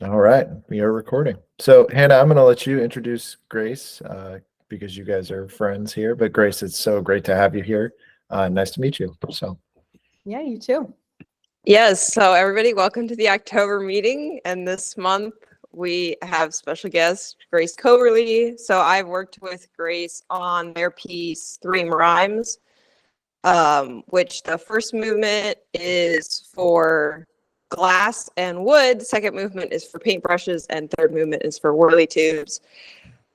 All right, we are recording. So, Hannah, I'm going to let you introduce Grace because you guys are friends here. But Grace, it's so great to have you here. Nice to meet you. So, Yeah, you too. Yes, so everybody, welcome to the October meeting. And this month we have special guest Grace Coberly. So I've worked with Grace on their piece Three Rhymes, which the first movement is for glass and wood, second movement is for paintbrushes, and third movement is for whirly tubes.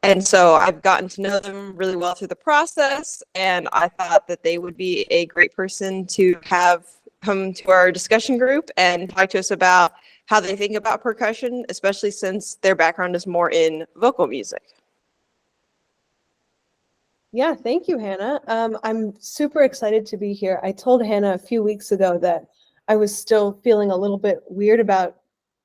And so I've gotten to know them really well through the process, and I thought that they would be a great person to have come to our discussion group and talk to us about how they think about percussion, especially since their background is more in vocal music. Yeah, thank you, Hannah. I'm super excited to be here. I told Hannah a few weeks ago that I was still feeling a little bit weird about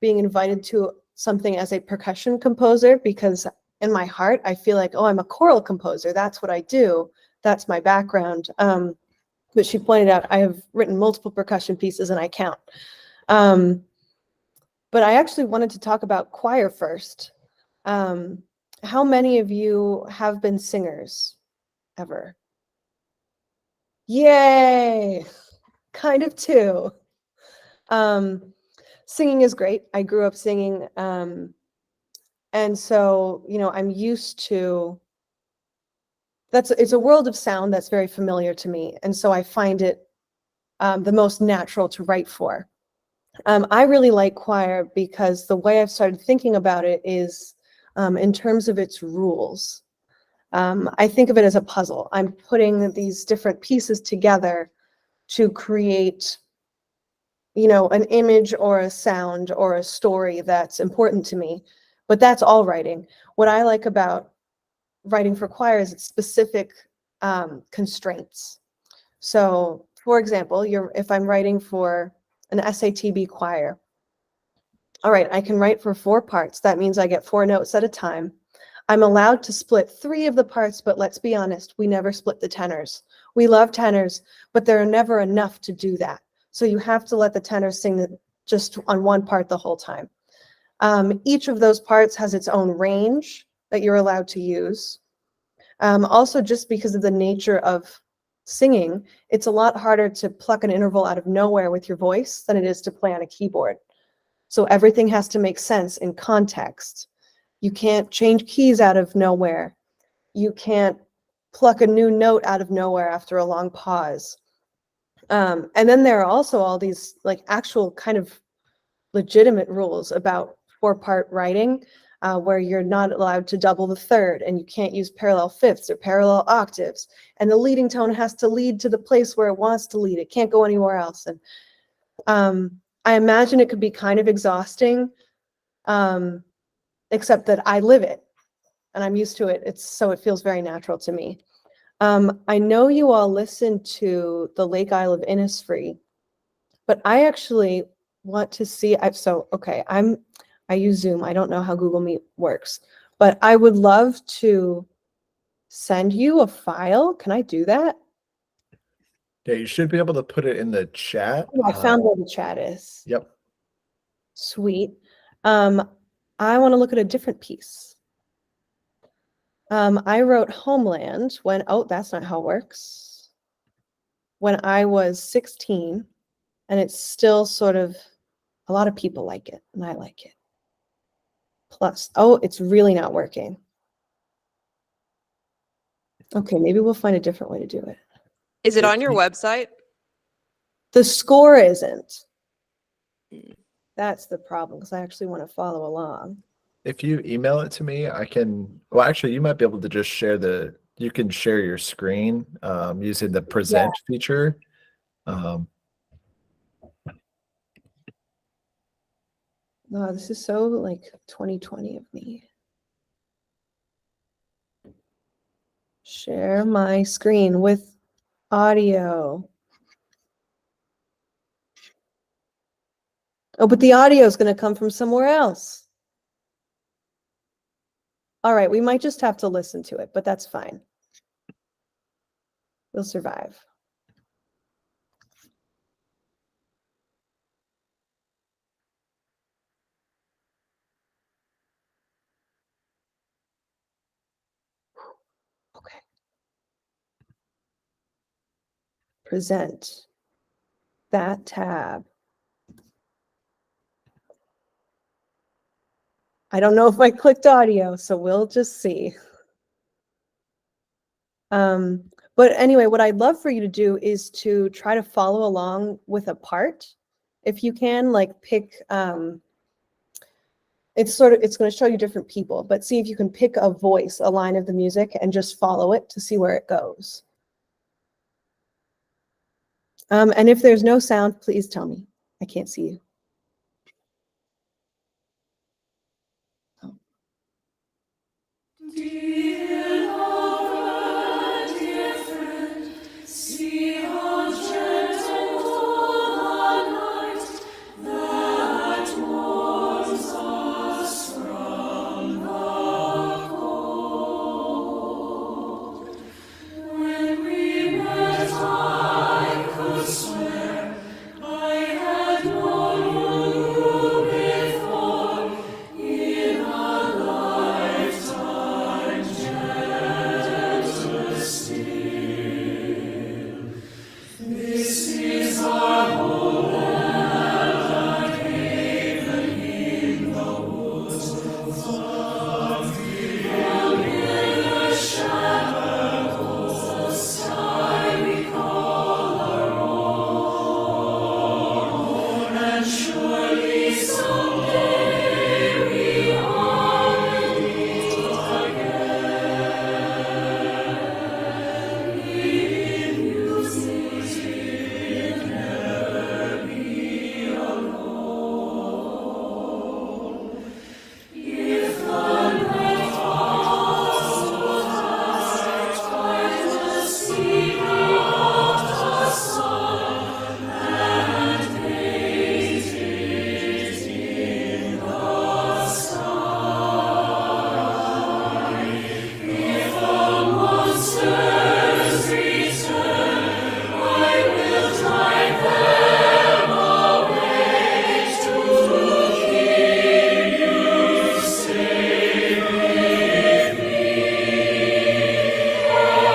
being invited to something as a percussion composer because in my heart, I feel like, oh, I'm a choral composer. That's what I do. That's my background. But she pointed out I have written multiple percussion pieces and I count. But I actually wanted to talk about choir first. How many of you have been singers ever? Yay! Kind of too. Singing is great. I grew up singing. And so, I'm used to it's a world of sound that's very familiar to me. And so I find it the most natural to write for. I really like choir because the way I've started thinking about it is in terms of its rules. I think of it as a puzzle. I'm putting these different pieces together to create, an image or a sound or a story that's important to me. But that's all writing. What I like about writing for choir is its specific constraints. So, for example, if I'm writing for an SATB choir, all right, I can write for 4 parts. That means I get 4 notes at a time. I'm allowed to split 3 of the parts, but let's be honest, we never split the tenors. We love tenors, but there are never enough to do that. So you have to let the tenor sing just on one part the whole time. Each of those parts has its own range that you're allowed to use. Also, just because of the nature of singing, it's a lot harder to pluck an interval out of nowhere with your voice than it is to play on a keyboard. So everything has to make sense in context. You can't change keys out of nowhere. You can't pluck a new note out of nowhere after a long pause. And then there are also all these actual kind of legitimate rules about 4-part writing, where you're not allowed to double the third, and you can't use parallel fifths or parallel octaves. And the leading tone has to lead to the place where it wants to lead. It can't go anywhere else. And I imagine it could be kind of exhausting, except that I live it and I'm used to it. So it feels very natural to me. I know you all listen to the Lake Isle of Innisfree, but I actually want to see. I use Zoom. I don't know how Google Meet works, but I would love to send you a file. Can I do that? yeah, you should be able to put it in the chat. Oh, I found where the chat is. Yep. Sweet. I want to look at a different piece. I wrote Homeland that's not how it works. When I was 16, and it's still sort of, a lot of people like it, and I like it. Plus, it's really not working. Okay, maybe we'll find a different way to do it. Is it on your website? The score isn't. That's the problem, because I actually want to follow along. If you email it to me, I can, well, actually, you might be able to just you can share your screen using the present feature. Oh, this is so 2020 of me. Share my screen with audio. Oh, but the audio is going to come from somewhere else. All right, we might just have to listen to it, but that's fine. We'll survive. present that tab. I don't know if I clicked audio, so we'll just see. But anyway, what I'd love for you to do is to try to follow along with a part. If you can, like pick, it's going to show you different people, but see if you can pick a voice, a line of the music, and just follow it to see where it goes. And if there's no sound, please tell me. I can't see you. Dear lover, dear friend, see how gentle the night that warms us from the cold. When we met, I could swear I had known you before in a lifetime gentle still. This is our home and haven in the woods of familiar shadows, the sky we call our own, and surely someday we all will meet again. In music, never be alone. If the night falls tonight, twice the speaking of the sun, and painted in the sky. If the monsters return, I will drive them away to keep you safe with me. I will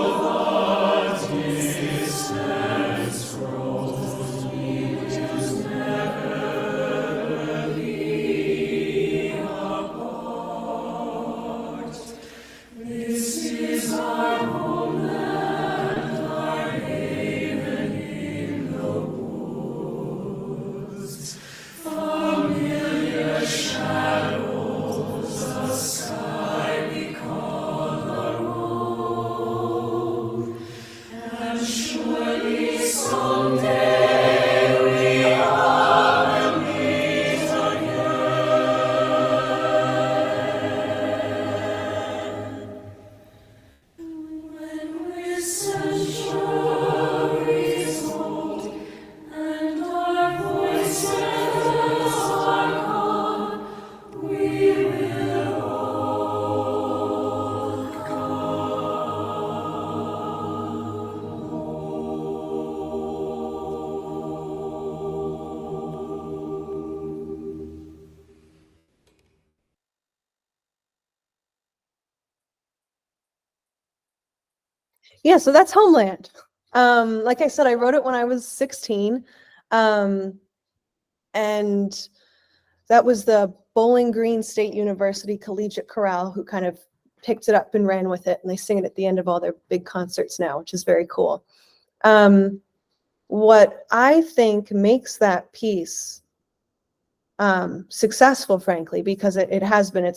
love distance grows, we will never be apart. This is our homeland, our haven in the woods. Familiar shadows, the sky we call our own, and surely someday we all will meet again. When we're centuries old and our voices are gone, we will all Yeah, so that's Homeland. Like I said, I wrote it when I was 16. And that was the Bowling Green State University Collegiate Chorale who kind of picked it up and ran with it. And they sing it at the end of all their big concerts now, which is very cool. What I think makes that piece successful, frankly, because it has been,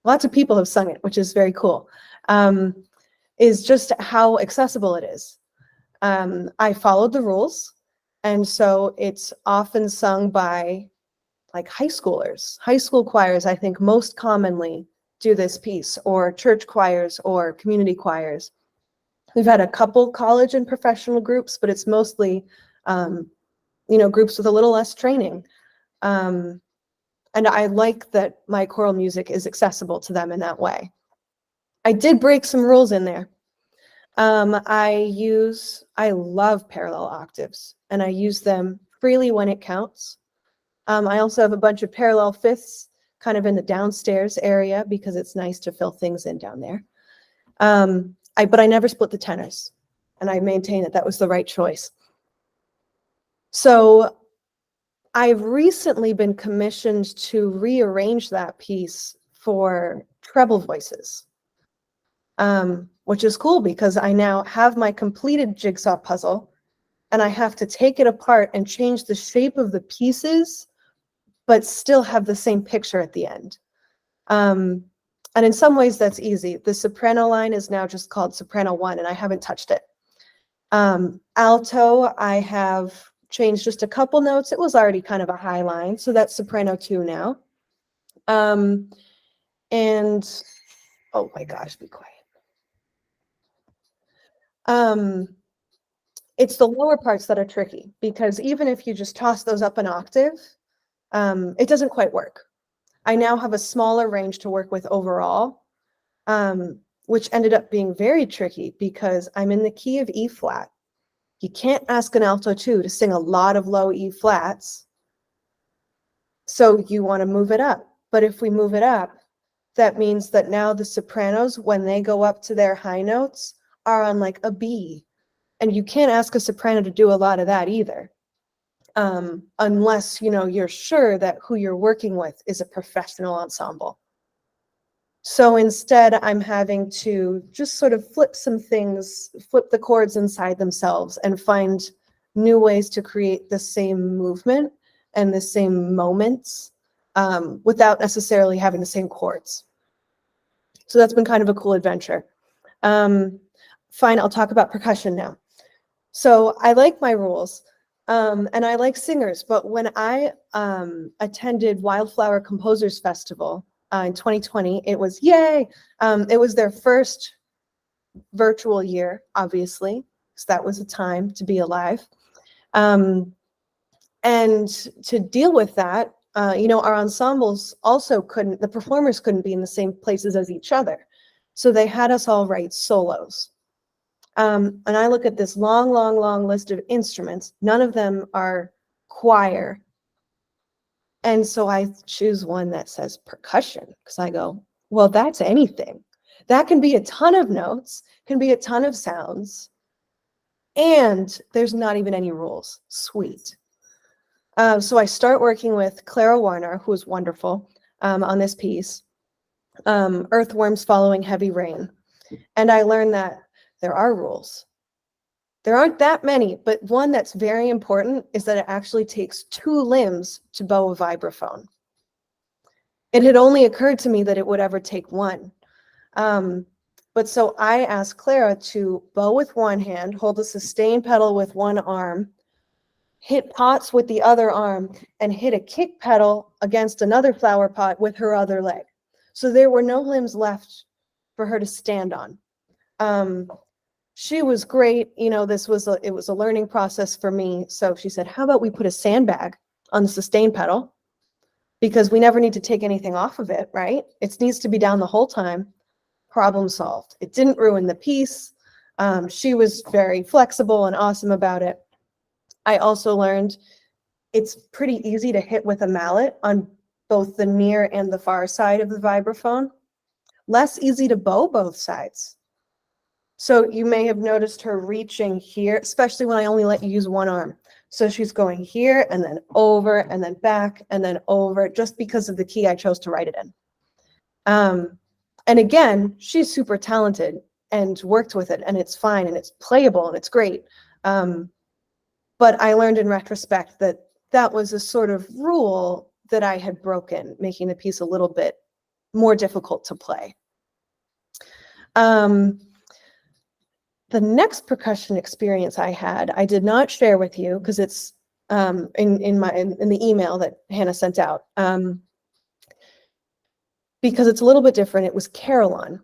lots of people have sung it, which is very cool, is just how accessible it is. I followed the rules, and so it's often sung by like high schoolers. High school choirs, I think, most commonly do this piece, or church choirs or community choirs. We've had a couple college and professional groups, but it's mostly, groups with a little less training. And I like that my choral music is accessible to them in that way. I did break some rules in there. I love parallel octaves, and I use them freely when it counts. I also have a bunch of parallel fifths kind of in the downstairs area because it's nice to fill things in down there. But I never split the tenors, and I maintain that that was the right choice. So I've recently been commissioned to rearrange that piece for treble voices, which is cool because I now have my completed jigsaw puzzle, and I have to take it apart and change the shape of the pieces, but still have the same picture at the end. And in some ways that's easy. The soprano line is now just called soprano 1, and I haven't touched it. Alto, I have changed just a couple notes. It was already kind of a high line, so that's soprano 2 now. And oh my gosh, be quiet. It's the lower parts that are tricky, because even if you just toss those up an octave, it doesn't quite work. I now have a smaller range to work with overall, which ended up being very tricky because I'm in the key of E flat. You can't ask an alto 2 to sing a lot of low E flats, so you want to move it up. But if we move it up, that means that now the sopranos, when they go up to their high notes, are on like a B. And you can't ask a soprano to do a lot of that either, unless you're sure that who you're working with is a professional ensemble. So instead, I'm having to just sort of flip some things, flip the chords inside themselves, and find new ways to create the same movement and the same moments without necessarily having the same chords. So that's been kind of a cool adventure. Fine, I'll talk about percussion now. So I like my rules, and I like singers, but when I attended Wildflower Composers Festival in 2020, it was yay! It was their first virtual year, obviously, because that was a time to be alive. And to deal with that, our ensembles also couldn't, the performers couldn't be in the same places as each other. So they had us all write solos. And I look at this long, long, long list of instruments. None of them are choir. And so I choose one that says percussion, because I go, well, that's anything. That can be a ton of notes, can be a ton of sounds, and there's not even any rules. Sweet. So I start working with Clara Warner, who is wonderful, on this piece, Earthworms Following Heavy Rain. And I learned that there are rules. There aren't that many, but one that's very important is that it actually takes 2 limbs to bow a vibraphone. It had only occurred to me that it would ever take 1. But so I asked Clara to bow with one hand, hold a sustain pedal with one arm, hit pots with the other arm, and hit a kick pedal against another flower pot with her other leg. So there were no limbs left for her to stand on. She was great. It was a learning process for me. So she said, how about we put a sandbag on the sustain pedal? Because we never need to take anything off of it, right? It needs to be down the whole time. Problem solved. It didn't ruin the piece. She was very flexible and awesome about it. I also learned it's pretty easy to hit with a mallet on both the near and the far side of the vibraphone. Less easy to bow both sides. So you may have noticed her reaching here, especially when I only let you use one arm. So she's going here and then over and then back and then over, just because of the key I chose to write it in. And again, she's super talented and worked with it, and it's fine and it's playable and it's great. But I learned in retrospect that that was a sort of rule that I had broken, making the piece a little bit more difficult to play. The next percussion experience I had, I did not share with you because it's in the email that Hannah sent out. Because it's a little bit different. It was carillon,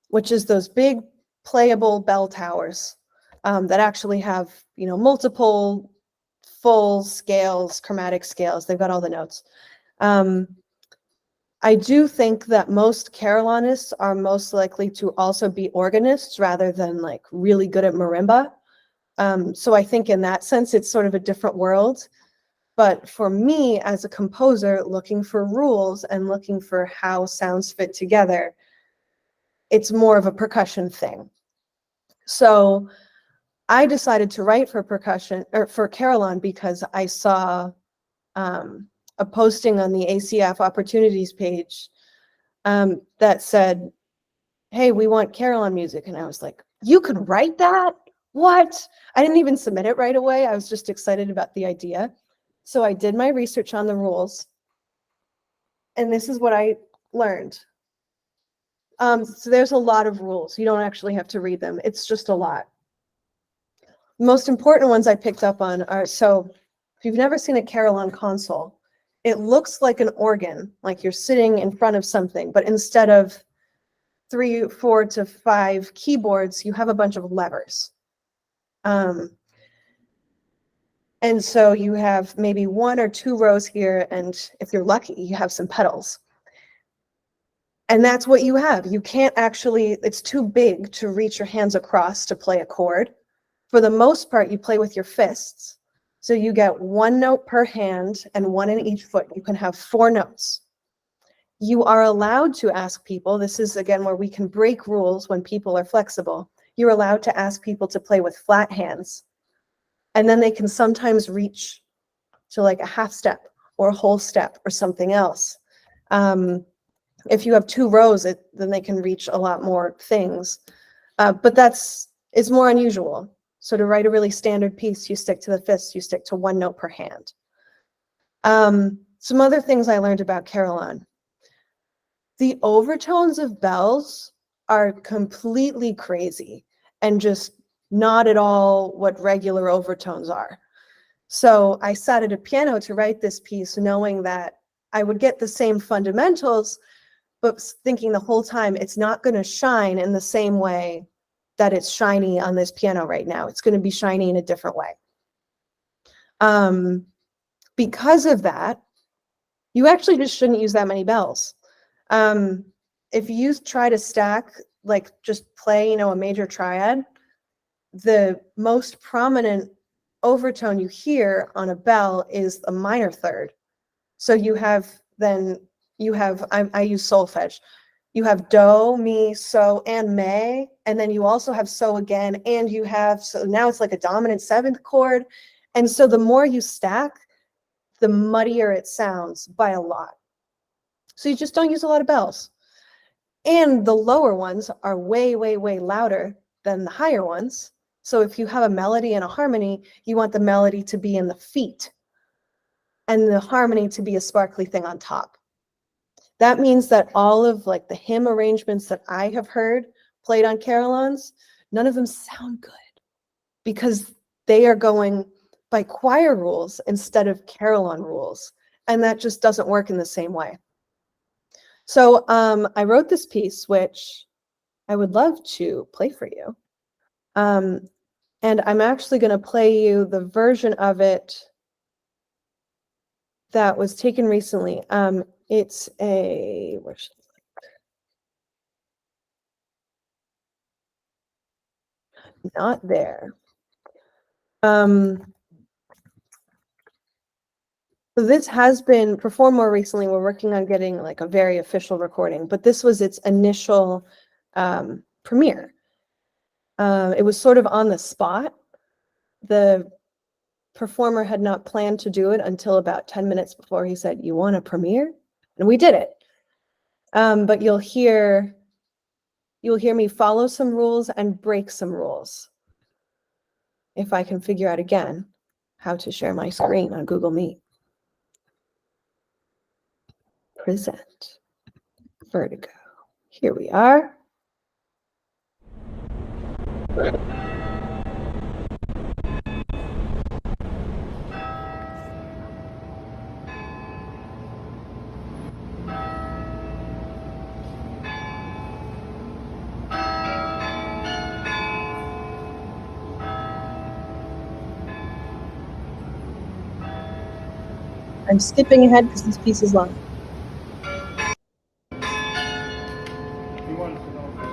which is those big playable bell towers that actually have multiple full scales, chromatic scales. They've got all the notes. I do think that most carillonists are most likely to also be organists rather than like really good at marimba. So I think in that sense, it's sort of a different world. But for me as a composer, looking for rules and looking for how sounds fit together, it's more of a percussion thing. So I decided to write for percussion or for carillon because I saw a posting on the ACF opportunities page that said, hey, we want carillon music. And I was like, you could write that? What? I didn't even submit it right away. I was just excited about the idea. So I did my research on the rules. And this is what I learned. So there's a lot of rules. You don't actually have to read them. It's just a lot. Most important ones I picked up on are, so if you've never seen a carillon console, it looks like an organ, like you're sitting in front of something, but instead of 3, 4 to 5 keyboards, you have a bunch of levers. And so you have maybe 1 or 2 rows here, and if you're lucky, you have some pedals. And that's what you have. You can't actually, it's too big to reach your hands across to play a chord. For the most part, you play with your fists. So you get 1 note per hand and 1 in each foot. You can have 4 notes. You are allowed to ask people, this is again where we can break rules when people are flexible. You're allowed to ask people to play with flat hands. And then they can sometimes reach to like a half step or a whole step or something else. If you have 2 rows, then they can reach a lot more things. But it's more unusual. So to write a really standard piece, you stick to the fists, you stick to 1 note per hand. Some other things I learned about carillon. The overtones of bells are completely crazy and just not at all what regular overtones are. So I sat at a piano to write this piece knowing that I would get the same fundamentals, but thinking the whole time it's not going to shine in the same way that it's shiny on this piano right now. It's going to be shiny in a different way. Because of that, you actually just shouldn't use that many bells. If you try to stack, like just play, a major triad, the most prominent overtone you hear on a bell is a minor third. So you have, I use solfege. You have do, mi, so, and me, and then you also have so again, and you have, so now it's like a dominant 7th chord. And so the more you stack, the muddier it sounds by a lot. So you just don't use a lot of bells. And the lower ones are way, way, way louder than the higher ones. So if you have a melody and a harmony, you want the melody to be in the feet and the harmony to be a sparkly thing on top. That means that all of like the hymn arrangements that I have heard played on carillons, none of them sound good because they are going by choir rules instead of carillon rules. And that just doesn't work in the same way. So I wrote this piece, which I would love to play for you. And I'm actually going to play you the version of it that was taken recently. It's a, not there. So this has been performed more recently. We're working on getting like a very official recording, but this was its initial premiere. It was sort of on the spot. The performer had not planned to do it until about 10 minutes before he said, "You want a premiere?" And we did it. But you'll hear me follow some rules and break some rules. If I can figure out again how to share my screen on Google Meet. Present. Vertigo. Here we are. I'm skipping ahead because this piece is long. He wants to know if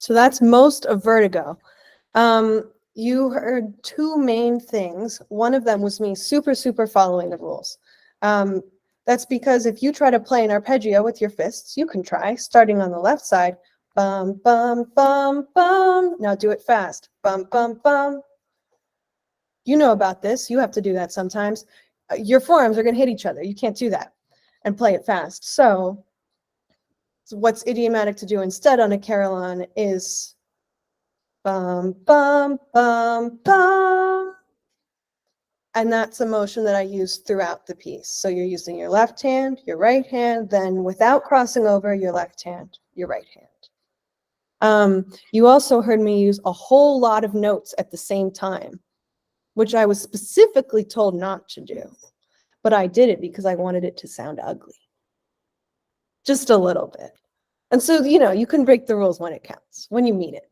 So that's most of Vertigo. You heard two main things. One of them was me super following the rules. That's because if you try to play an arpeggio with your fists, you can try, starting on the left side. Bum, bum, bum, bum. Now do it fast. Bum, bum, bum. You know about this. You have to do that sometimes. Your forearms are going to hit each other. You can't do that and play it fast. So what's idiomatic to do instead on a carillon is bum, bum, bum, bum. And that's a motion that I use throughout the piece. So you're using your left hand, your right hand, then without crossing over, your left hand, your right hand. You also heard me use a whole lot of notes at the same time, which I was specifically told not to do. But I did it because I wanted it to sound ugly. Just a little bit. And so, you know, you can break the rules when it counts, when you mean it.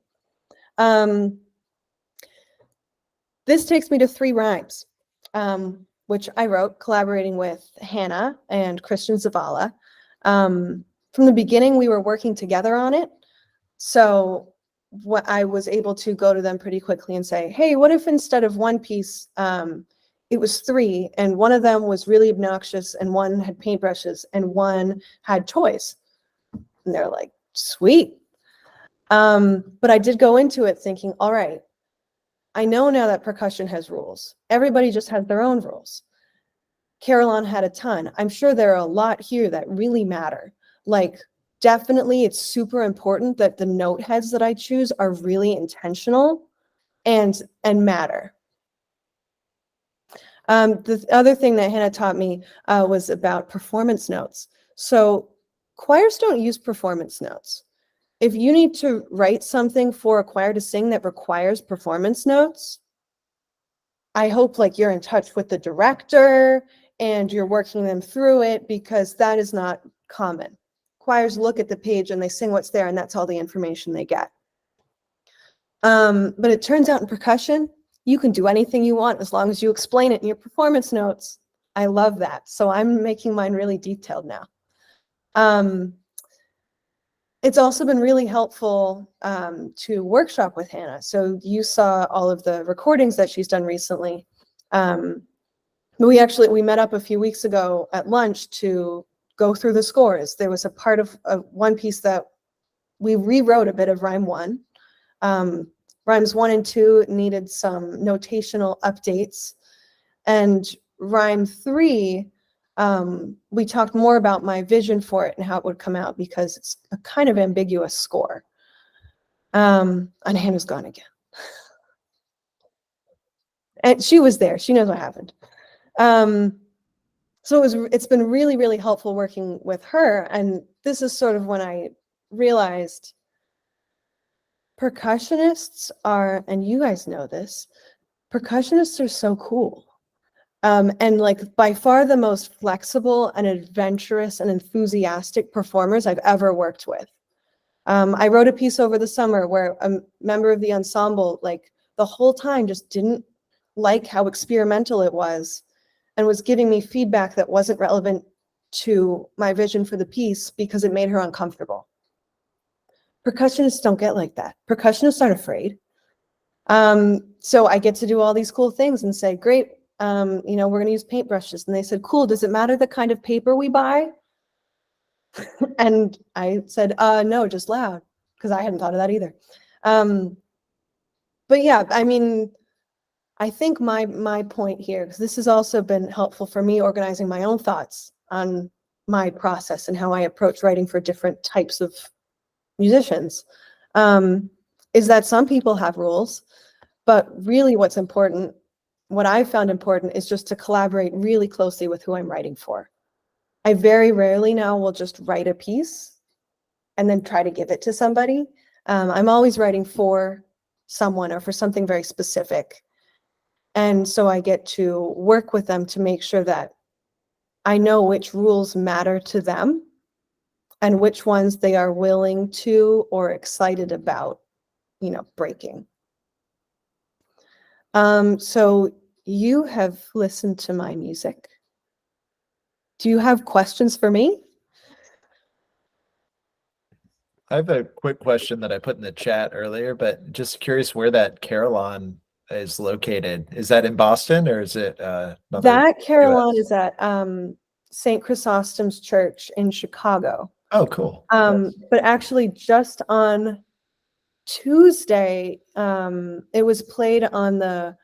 This takes me to 3 rhymes, which I wrote collaborating with Hannah and Christian Zavala. From the beginning, we were working together on it. So what I was able to go to them pretty quickly and say, hey, what if instead of one piece, it was three, and one of them was really obnoxious, and one had paintbrushes, and one had toys. And they're like, sweet. But I did go into it thinking, all right, I know now that percussion has rules. Everybody just has their own rules. Caroline had a ton. I'm sure there are a lot here that really matter. Like, definitely it's super important that the note heads that I choose are really intentional and matter. The other thing that Hannah taught me was about performance notes. So choirs don't use performance notes. If you need to write something for a choir to sing that requires performance notes, I hope like you're in touch with the director and you're working them through it, because that is not common. Choirs look at the page and they sing what's there, and that's all the information they get. But it turns out in percussion, you can do anything you want as long as you explain it in your performance notes. I love that. So I'm making mine really detailed now. It's also been really helpful to workshop with Hannah. So you saw all of the recordings that she's done recently. We met up a few weeks ago at lunch to go through the scores. There was a part of one piece that we rewrote a bit of rhyme 1. Rhymes 1 and 2 needed some notational updates. And rhyme 3, we talked more about my vision for it and how it would come out, because it's a kind of ambiguous score. And Hannah's gone again. And she was there. She knows what happened. So it's been really, really helpful working with her. And this is sort of when I realized percussionists are, and you guys know this, percussionists are so cool. And like by far the most flexible and adventurous and enthusiastic performers I've ever worked with. I wrote a piece over the summer where a member of the ensemble, like the whole time, just didn't like how experimental it was and was giving me feedback that wasn't relevant to my vision for the piece because it made her uncomfortable. Percussionists don't get like that. Percussionists aren't afraid. So I get to do all these cool things and say, great, we're going to use paintbrushes. And they said, cool, does it matter the kind of paper we buy? And I said, no, just loud, because I hadn't thought of that either. But yeah, I mean, I think my point here, because this has also been helpful for me organizing my own thoughts on my process and how I approach writing for different types of musicians, is that some people have rules, but really what's important, what I've found important, is just to collaborate really closely with who I'm writing for. I very rarely now will just write a piece and then try to give it to somebody. I'm always writing for someone or for something very specific. And so I get to work with them to make sure that I know which rules matter to them and which ones they are willing to or excited about, breaking. So you have listened to my music. Do you have questions for me? I have a quick question that I put in the chat earlier, but just curious where that Carillon is located. Is that in Boston or is it another That Carillon US? is at St. Chrysostom's Church in Chicago. Oh, cool. But actually just on Tuesday, it was played on the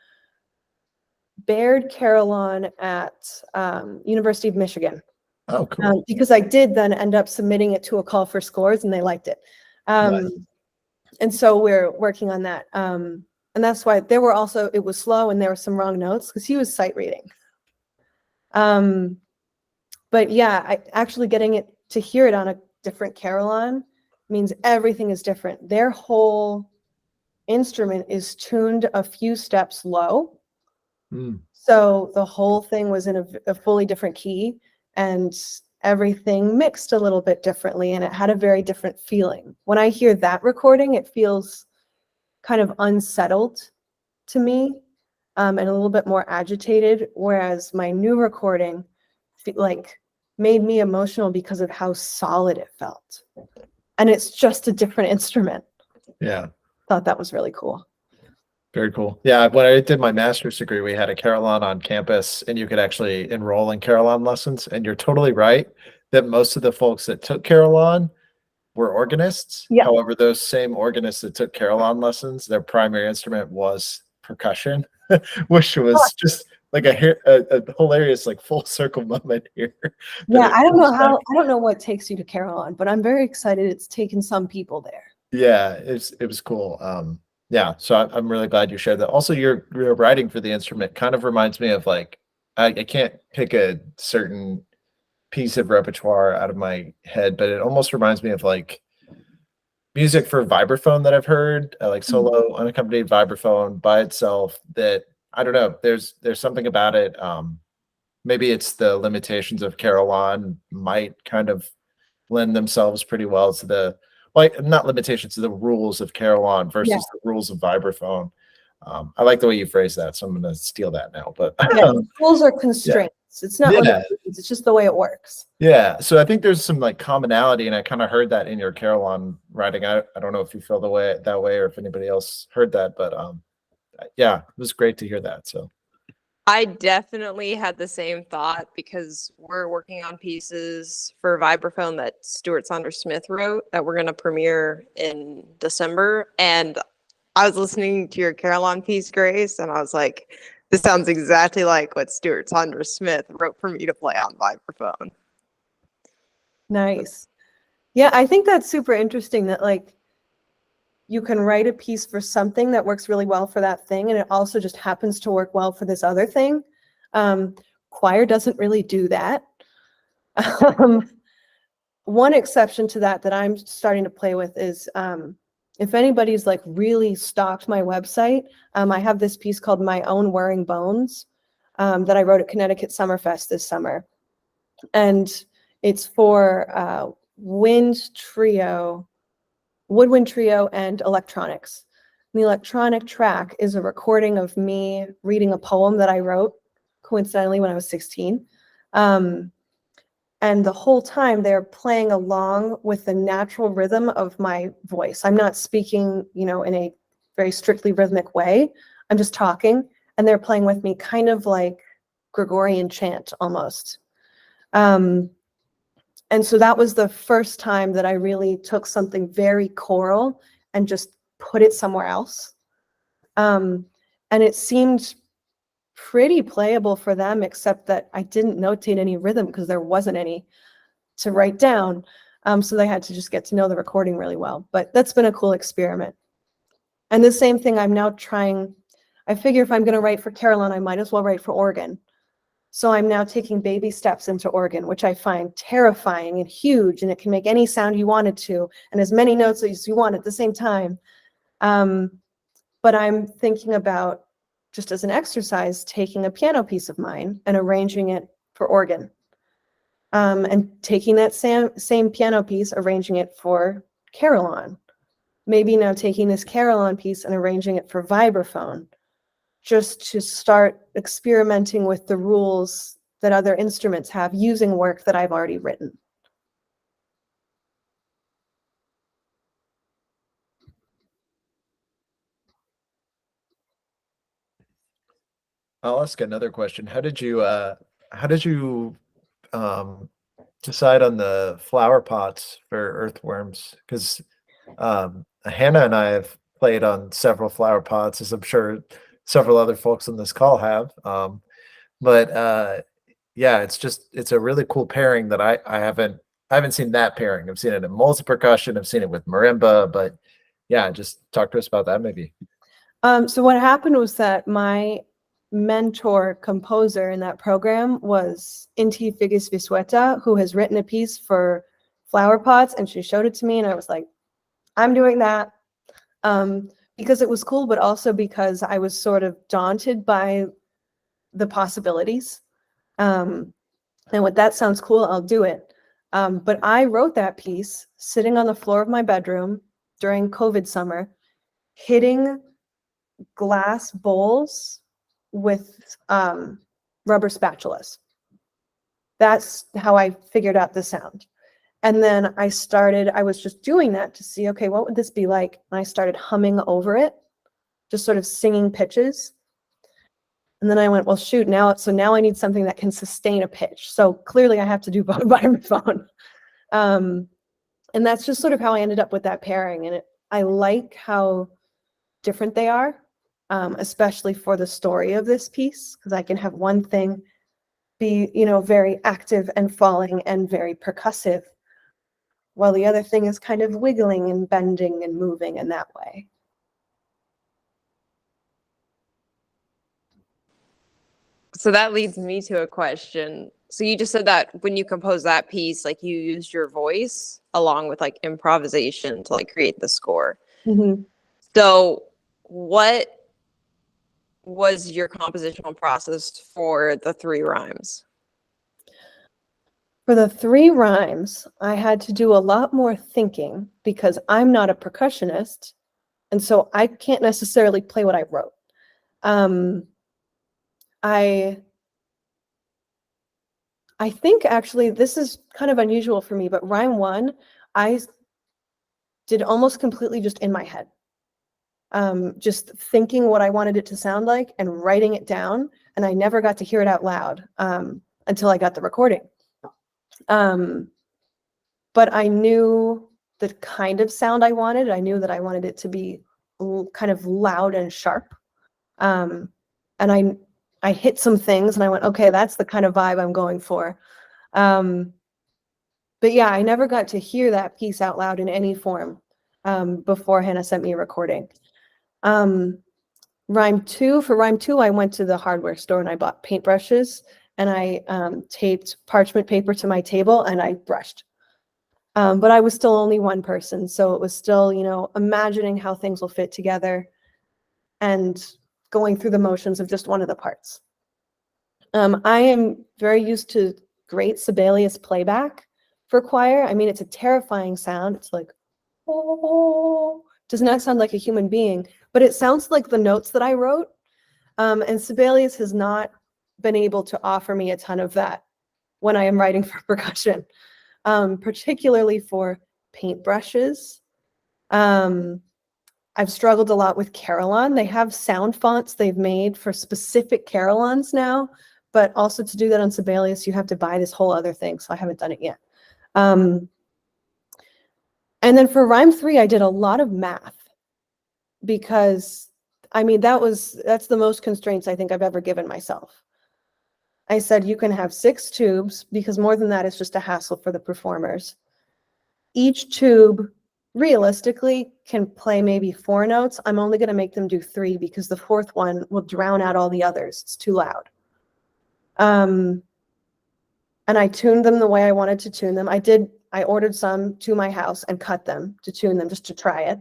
Baird Carillon at University of Michigan. Oh, cool. Because I did then end up submitting it to a call for scores and they liked it. Nice. And so we're working on that. And that's why it was slow and there were some wrong notes because he was sight reading. But yeah, actually getting it to hear it on a different carillon means everything is different. Their whole instrument is tuned a few steps low. So the whole thing was in a fully different key and everything mixed a little bit differently and it had a very different feeling. When I hear that recording, it feels kind of unsettled to me and a little bit more agitated, whereas my new recording made me emotional because of how solid it felt. And it's just a different instrument. Yeah. thought that was really cool. Very cool. Yeah, when I did my master's degree, we had a carillon on campus, and you could actually enroll in carillon lessons. And you're totally right that most of the folks that took carillon were organists. Yeah. However, those same organists that took carillon lessons, their primary instrument was percussion, which was just like a hilarious like full circle moment here. Yeah, I don't know what takes you to Carillon, but I'm very excited it's taken some people there. Yeah, it was cool. Yeah, so I'm really glad you shared that. Also, your writing for the instrument kind of reminds me of like I can't pick a certain piece of repertoire out of my head, but it almost reminds me of like music for vibraphone that I've heard, like solo unaccompanied vibraphone by itself. That I don't know. There's something about it. Maybe it's the limitations of carillon might kind of lend themselves pretty well to the like not limitations to the rules of carillon versus the rules of vibraphone. I like the way you phrase that, so I'm going to steal that now. But rules are constraints. It's not limitations, it's just the way it works. Yeah, so I think there's some like commonality, and I kind of heard that in your carillon writing. I don't know if you feel that way or if anybody else heard that, but yeah, it was great to hear that. So I definitely had the same thought because we're working on pieces for vibraphone that Stuart Saunders Smith wrote that we're going to premiere in December. And I was listening to your carillon piece, Grace, and I was like, this sounds exactly like what Stuart Saunders Smith wrote for me to play on vibraphone. Nice. Yeah, I think that's super interesting that like you can write a piece for something that works really well for that thing, and it also just happens to work well for this other thing. Choir doesn't really do that. One exception to that I'm starting to play with is if anybody's like really stalked my website, I have this piece called My Own Whirring Bones that I wrote at Connecticut Summerfest this summer. And it's for woodwind trio and electronics. And the electronic track is a recording of me reading a poem that I wrote coincidentally when I was 16. And the whole time they're playing along with the natural rhythm of my voice. I'm not speaking, in a very strictly rhythmic way. I'm just talking, and they're playing with me kind of like Gregorian chant almost. And so that was the first time that I really took something very choral and just put it somewhere else. And it seemed pretty playable for them, except that I didn't notate any rhythm because there wasn't any to write down. So they had to just get to know the recording really well. But that's been a cool experiment. And the same thing I'm now trying. I figure if I'm going to write for carillon, I might as well write for organ. So I'm now taking baby steps into organ, which I find terrifying and huge, and it can make any sound you want it to, and as many notes as you want at the same time. But I'm thinking about, just as an exercise, taking a piano piece of mine and arranging it for organ. And taking that same piano piece, arranging it for carillon. Maybe now taking this carillon piece and arranging it for vibraphone, just to start experimenting with the rules that other instruments have using work that I've already written. I'll ask another question. How did you decide on the flower pots for earthworms? Because Hannah and I have played on several flower pots, as I'm sure several other folks on this call have. Yeah, it's a really cool pairing that I haven't seen that pairing. I've seen it in multi-percussion, I've seen it with marimba, but yeah, just talk to us about that maybe. So what happened was that my mentor composer in that program was Inti Figgis Visueta, who has written a piece for flower pots, and she showed it to me, and I was like, I'm doing that. Because it was cool, but also because I was sort of daunted by the possibilities. And what that sounds cool, I'll do it. But I wrote that piece sitting on the floor of my bedroom during COVID summer, hitting glass bowls with rubber spatulas. That's how I figured out the sound. And then I was just doing that to see, okay, what would this be like? And I started humming over it, just sort of singing pitches. And then I went, well, shoot, now I need something that can sustain a pitch. So clearly I have to do both by my phone. And that's just sort of how I ended up with that pairing. And I like how different they are, especially for the story of this piece, because I can have one thing be, very active and falling and very percussive, while the other thing is kind of wiggling and bending and moving in that way. So that leads me to a question. So you just said that when you compose that piece, like you used your voice along with like improvisation to like create the score. Mm-hmm. So what was your compositional process for the 3 rhymes? For the 3 rhymes, I had to do a lot more thinking because I'm not a percussionist, and so I can't necessarily play what I wrote. I think actually this is kind of unusual for me, but rhyme 1, I did almost completely just in my head. Just thinking what I wanted it to sound like and writing it down, and I never got to hear it out loud until I got the recording. But I knew the kind of sound I wanted. I knew that I wanted it to be kind of loud and sharp. And I hit some things and I went, okay, that's the kind of vibe I'm going for. But yeah, I never got to hear that piece out loud in any form before Hannah sent me a recording. For rhyme 2, I went to the hardware store and I bought paintbrushes and I taped parchment paper to my table and I brushed. But I was still only one person, so it was still, imagining how things will fit together and going through the motions of just one of the parts. I am very used to great Sibelius playback for choir. I mean, it's a terrifying sound. It's like, oh, does not sound like a human being, but it sounds like the notes that I wrote. And Sibelius has not been able to offer me a ton of that when I am writing for percussion, particularly for paintbrushes. I've struggled a lot with carillon. They have sound fonts they've made for specific carillons now, but also to do that on Sibelius, you have to buy this whole other thing, so I haven't done it yet. And then for rhyme 3, I did a lot of math because, I mean, that's the most constraints I think I've ever given myself. I said you can have 6 tubes because more than that is just a hassle for the performers. Each tube realistically can play maybe 4 notes. I'm only going to make them do 3 because the 4th one will drown out all the others. It's too loud. And I tuned them the way I wanted to tune them. I ordered some to my house and cut them to tune them just to try it.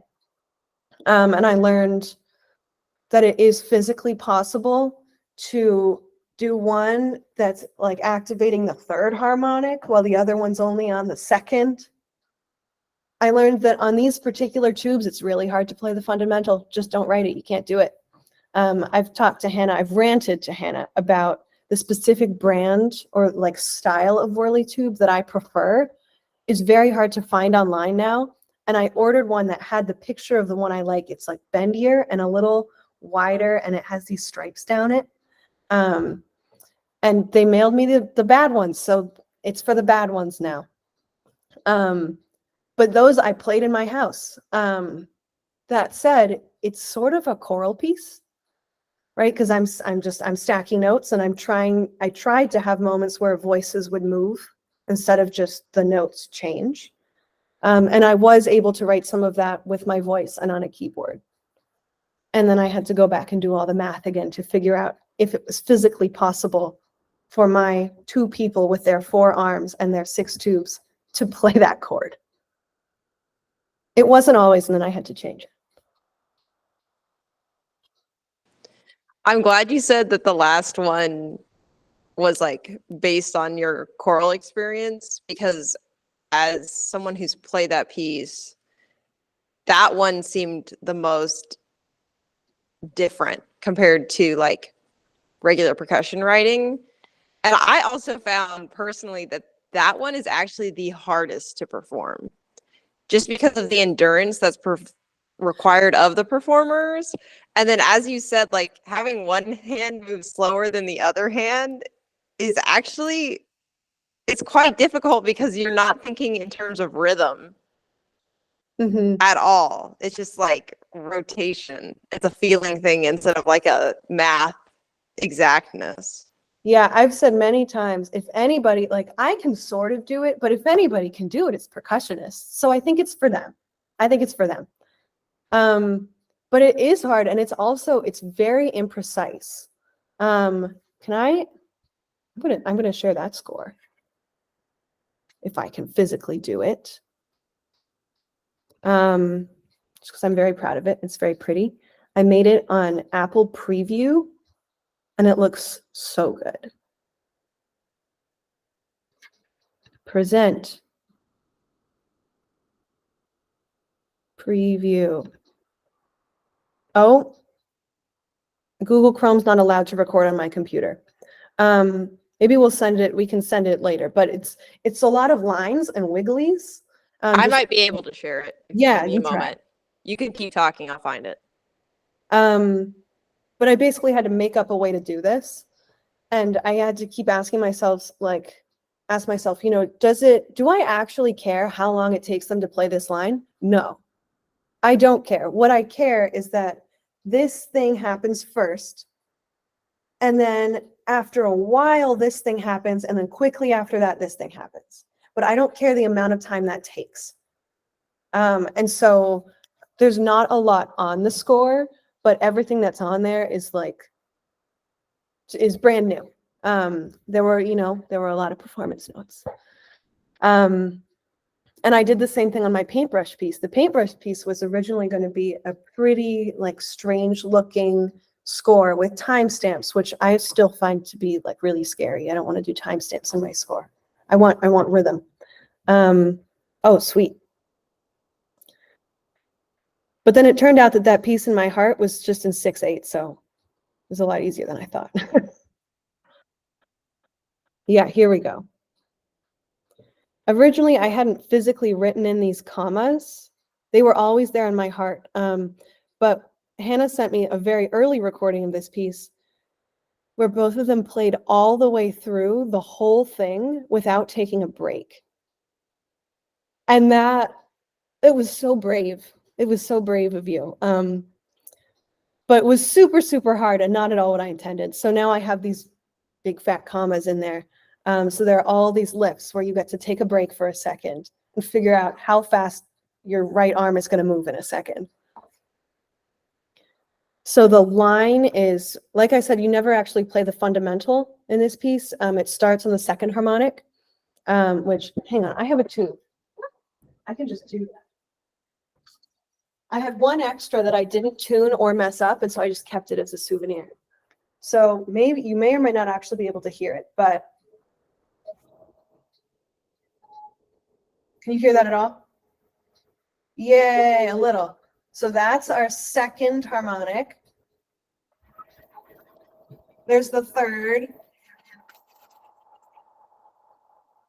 And I learned that it is physically possible to do one that's like activating the 3rd harmonic while the other one's only on the 2nd. I learned that on these particular tubes, it's really hard to play the fundamental. Just don't write it. You can't do it. I've talked to Hannah. I've ranted to Hannah about the specific brand or like style of whirly tube that I prefer. Is very hard to find online now. And I ordered one that had the picture of the one I like. It's like bendier and a little wider, and it has these stripes down it. And they mailed me the bad ones, so it's for the bad ones now. But those I played in my house. That said, it's sort of a choral piece, right? Because I'm stacking notes, and I tried to have moments where voices would move instead of just the notes change. And I was able to write some of that with my voice and on a keyboard. And then I had to go back and do all the math again to figure out if it was physically possible for my 2 people with their 4 arms and their 6 tubes to play that chord. It wasn't always, and then I had to change it. I'm glad you said that the last one was like based on your choral experience, because as someone who's played that piece, that one seemed the most different compared to like regular percussion writing. And I also found personally that that one is actually the hardest to perform, just because of the endurance that's required of the performers. And then, as you said, like having one hand move slower than the other hand is actually, it's quite difficult because you're not thinking in terms of rhythm Mhm. at all. It's just like rotation. It's a feeling thing instead of like a math exactness. Yeah, I've said many times, if anybody, like I can sort of do it, but if anybody can do it, it's percussionists. So I think it's for them. I think it's for them. But it is hard, and it's also, it's very imprecise. Can I'm gonna share that score if I can physically do it. Just because I'm very proud of it. It's very pretty. I made it on Apple Preview, and it looks so good. Present. Preview. Oh, Google Chrome's not allowed to record on my computer. Maybe we can send it later, but it's a lot of lines and wigglies. I might be able to share it. If you Yeah, give me you a try. moment. You can keep talking. I'll find it. But I basically had to make up a way to do this. And I had to keep asking myself, you know, do I actually care how long it takes them to play this line? No, I don't care. What I care is that this thing happens first. And then after a while, this thing happens. And then quickly after that, this thing happens. But I don't care the amount of time that takes. And so there's not a lot on the score, but everything that's on there is brand new. There were a lot of performance notes. And I did the same thing on my paintbrush piece. The paintbrush piece was originally going to be a pretty strange looking score with timestamps, which I still find to be really scary. I don't want to do timestamps in my score. I want rhythm. Oh, sweet. But then it turned out that piece in my heart was just in 6/8, so it was a lot easier than I thought. Yeah, here we go. Originally, I hadn't physically written in these commas. They were always there in my heart. But Hannah sent me a very early recording of this piece where both of them played all the way through the whole thing without taking a break. And it was so brave. It was so brave of you. But it was super, super hard and not at all what I intended. So now I have these big fat commas in there. So there are all these lifts where you get to take a break for a second and figure out how fast your right arm is going to move in a second. So the line is, like I said, you never actually play the fundamental in this piece. It starts on the second harmonic, which, hang on, I have a tube. I can just do that. I had one extra that I didn't tune or mess up, and so I just kept it as a souvenir. So maybe you may or may not actually be able to hear it, but can you hear that at all? Yay, a little. So that's our second harmonic. There's the third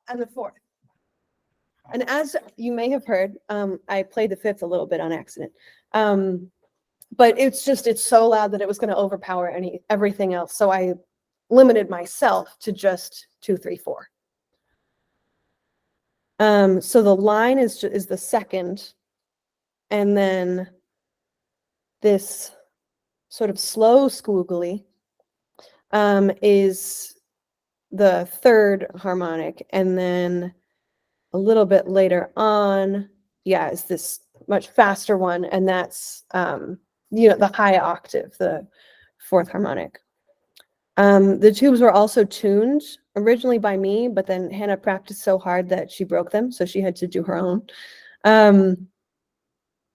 and the fourth. And as you may have heard, I played the fifth a little bit on accident. But it's so loud that it was going to overpower everything else. So I limited myself to just 2, 3, 4. So the line is the second, and then this sort of slow squiggly is the third harmonic, and then a little bit later on, is this much faster one, and that's the high octave, the fourth harmonic. The tubes were also tuned originally by me, but then Hannah practiced so hard that she broke them, so she had to do her own.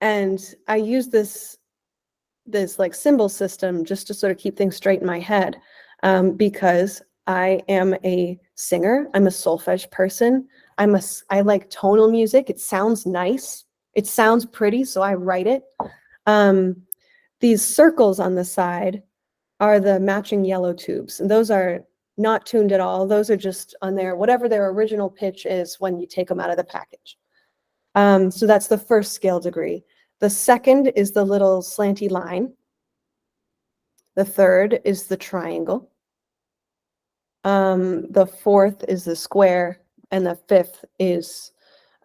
And I used this symbol system just to sort of keep things straight in my head, because I am a singer. I'm a solfege person. I like tonal music. It sounds nice. It sounds pretty, so I write it. These circles on the side are the matching yellow tubes, and those are not tuned at all. Those are just on their, whatever their original pitch is when you take them out of the package. So that's the first scale degree. The second is the little slanty line. The third is the triangle. The fourth is the square, and the fifth is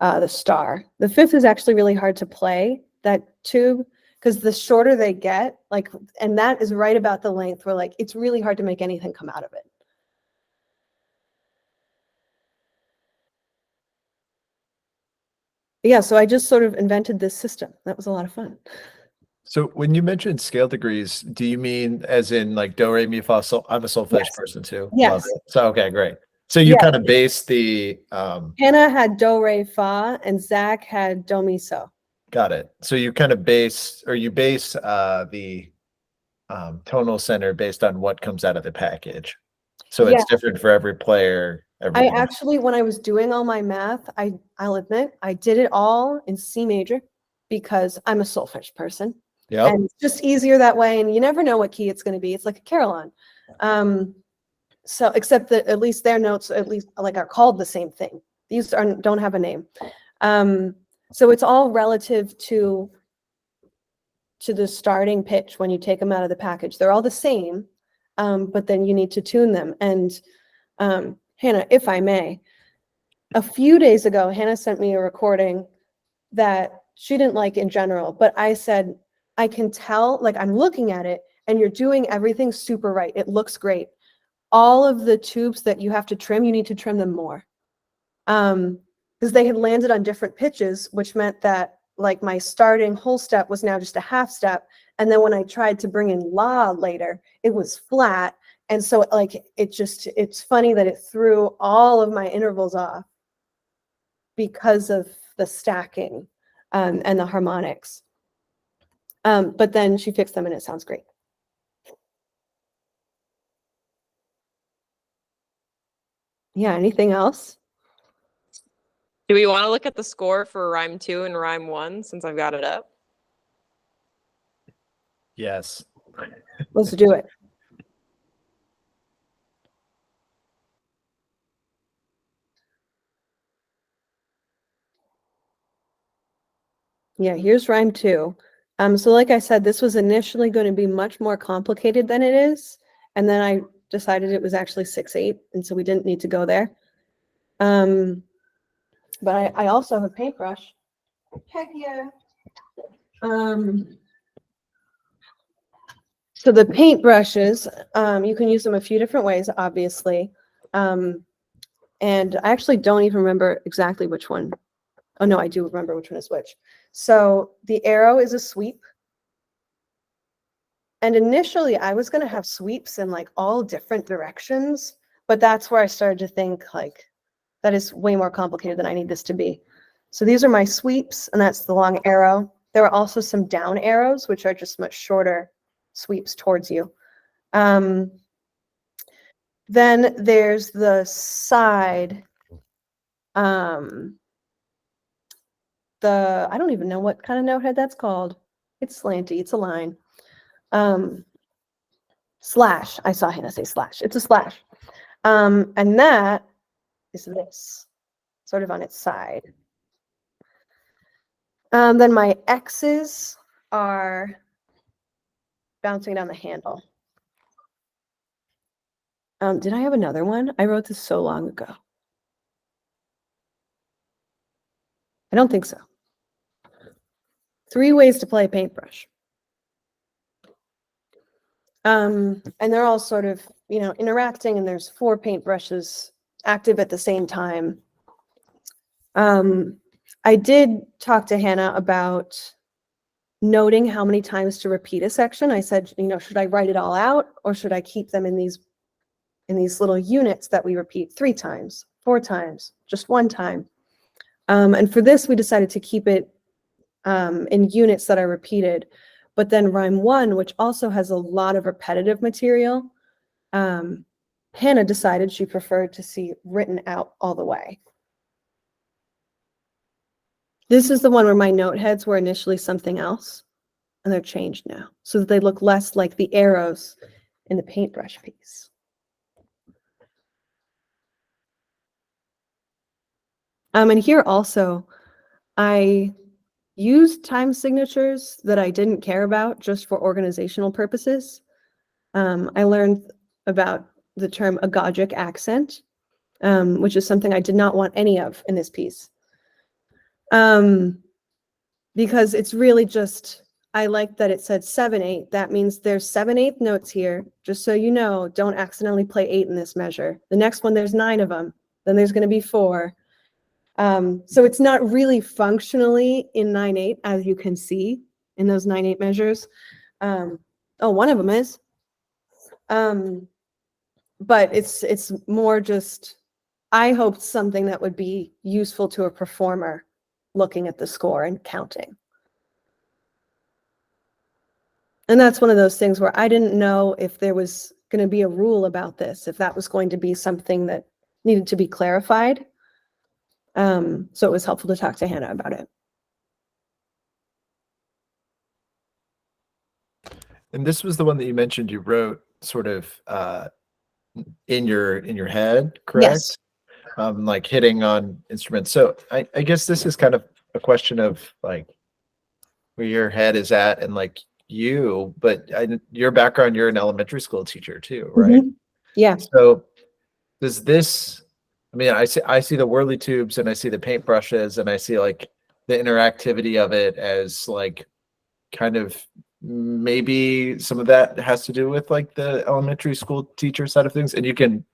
the star. The fifth is actually really hard to play, that tube, because the shorter they get, like, and that is right about the length where like it's really hard to make anything come out of it. Yeah, so I just sort of invented this system. That was a lot of fun. So when you mentioned scale degrees, do you mean as in like do, re, mi, fa, sol? I'm a solfege Yes. person too. Yes. Love it. So, okay, great. So you Yeah. kind of base the, Hannah had do, re, fa, and Zach had do, mi, so. got it. So you kind of base, or you base the tonal center based on what comes out of the package. So Yeah. it's different for every player. I actually, when I was doing all my math, I'll admit, I did it all in C major because I'm a solfege person. Yep. And it's just easier that way. And you never know what key it's going to be. It's like a carillon. So except that at least their notes, at least like are called the same thing. These don't have a name. So it's all relative to the starting pitch when you take them out of the package. They're all the same, but then you need to tune them. And Hannah, if I may, a few days ago, Hannah sent me a recording that she didn't like in general, but I said, I can tell, like I'm looking at it and you're doing everything super right. It looks great. All of the tubes that you have to trim, you need to trim them more. Because they had landed on different pitches, which meant that like my starting whole step was now just a half step. And then when I tried to bring in la later, it was flat. And so like, it's funny that it threw all of my intervals off because of the stacking and the harmonics. But then she fixed them and it sounds great. Yeah, anything else? Do we want to look at the score for rhyme 2 and rhyme 1 since I've got it up? Yes. Let's do it. Yeah, here's rhyme 2. So like I said, this was initially going to be much more complicated than it is. And then I decided it was actually 6/8, and so we didn't need to go there. But I also have a paintbrush. Heck yeah. So the paintbrushes, you can use them a few different ways, obviously. And I actually don't even remember exactly which one. Oh no, I do remember which one is which. So the arrow is a sweep. And initially I was going to have sweeps in like all different directions, but that's where I started to think like, that is way more complicated than I need this to be. So these are my sweeps, and that's the long arrow. There are also some down arrows, which are just much shorter sweeps towards you. Then there's the side. I don't even know what kind of note head that's called. It's slanty, it's a line. Slash, I saw Hannah say slash. It's a slash. And that is this, sort of on its side. Then my X's are bouncing down the handle. Did I have another one? I wrote this so long ago. I don't think so. 3 ways to play a paintbrush. And they're all sort of, you know, interacting, and there's 4 paintbrushes active at the same time. I did talk to Hannah about noting how many times to repeat a section. I said, you know, should I write it all out, or should I keep them in these little units that we repeat 3 times, 4 times, just 1 time? And for this, we decided to keep it in units that are repeated. But then rhyme 1, which also has a lot of repetitive material, Hannah decided she preferred to see written out all the way. This is the one where my note heads were initially something else, and they're changed now, so that they look less like the arrows in the paintbrush piece. And here also, I used time signatures that I didn't care about just for organizational purposes. I learned about the term agogic accent, which is something I did not want any of in this piece. Because it's really just, I like that it said 7/8. That means there's 7/8 notes here. Just so you know, don't accidentally play 8 in this measure. The next one, there's 9 of them. Then there's going to be 4. So it's not really functionally in 9/8, as you can see in those 9/8 measures. Oh, one of them is. But it's more just, I hoped something that would be useful to a performer looking at the score and counting. And that's one of those things where I didn't know if there was going to be a rule about this, if that was going to be something that needed to be clarified. So it was helpful to talk to Hannah about it. And this was the one that you mentioned you wrote sort of in your head, correct? Yes. Like hitting on instruments. So I guess this is kind of a question of like where your head is at and like you, but your background, you're an elementary school teacher too, right? Mhm. Yeah. So does this, I mean, I see the whirly tubes and I see the paintbrushes and I see like the interactivity of it as like kind of maybe some of that has to do with like the elementary school teacher side of things. And you can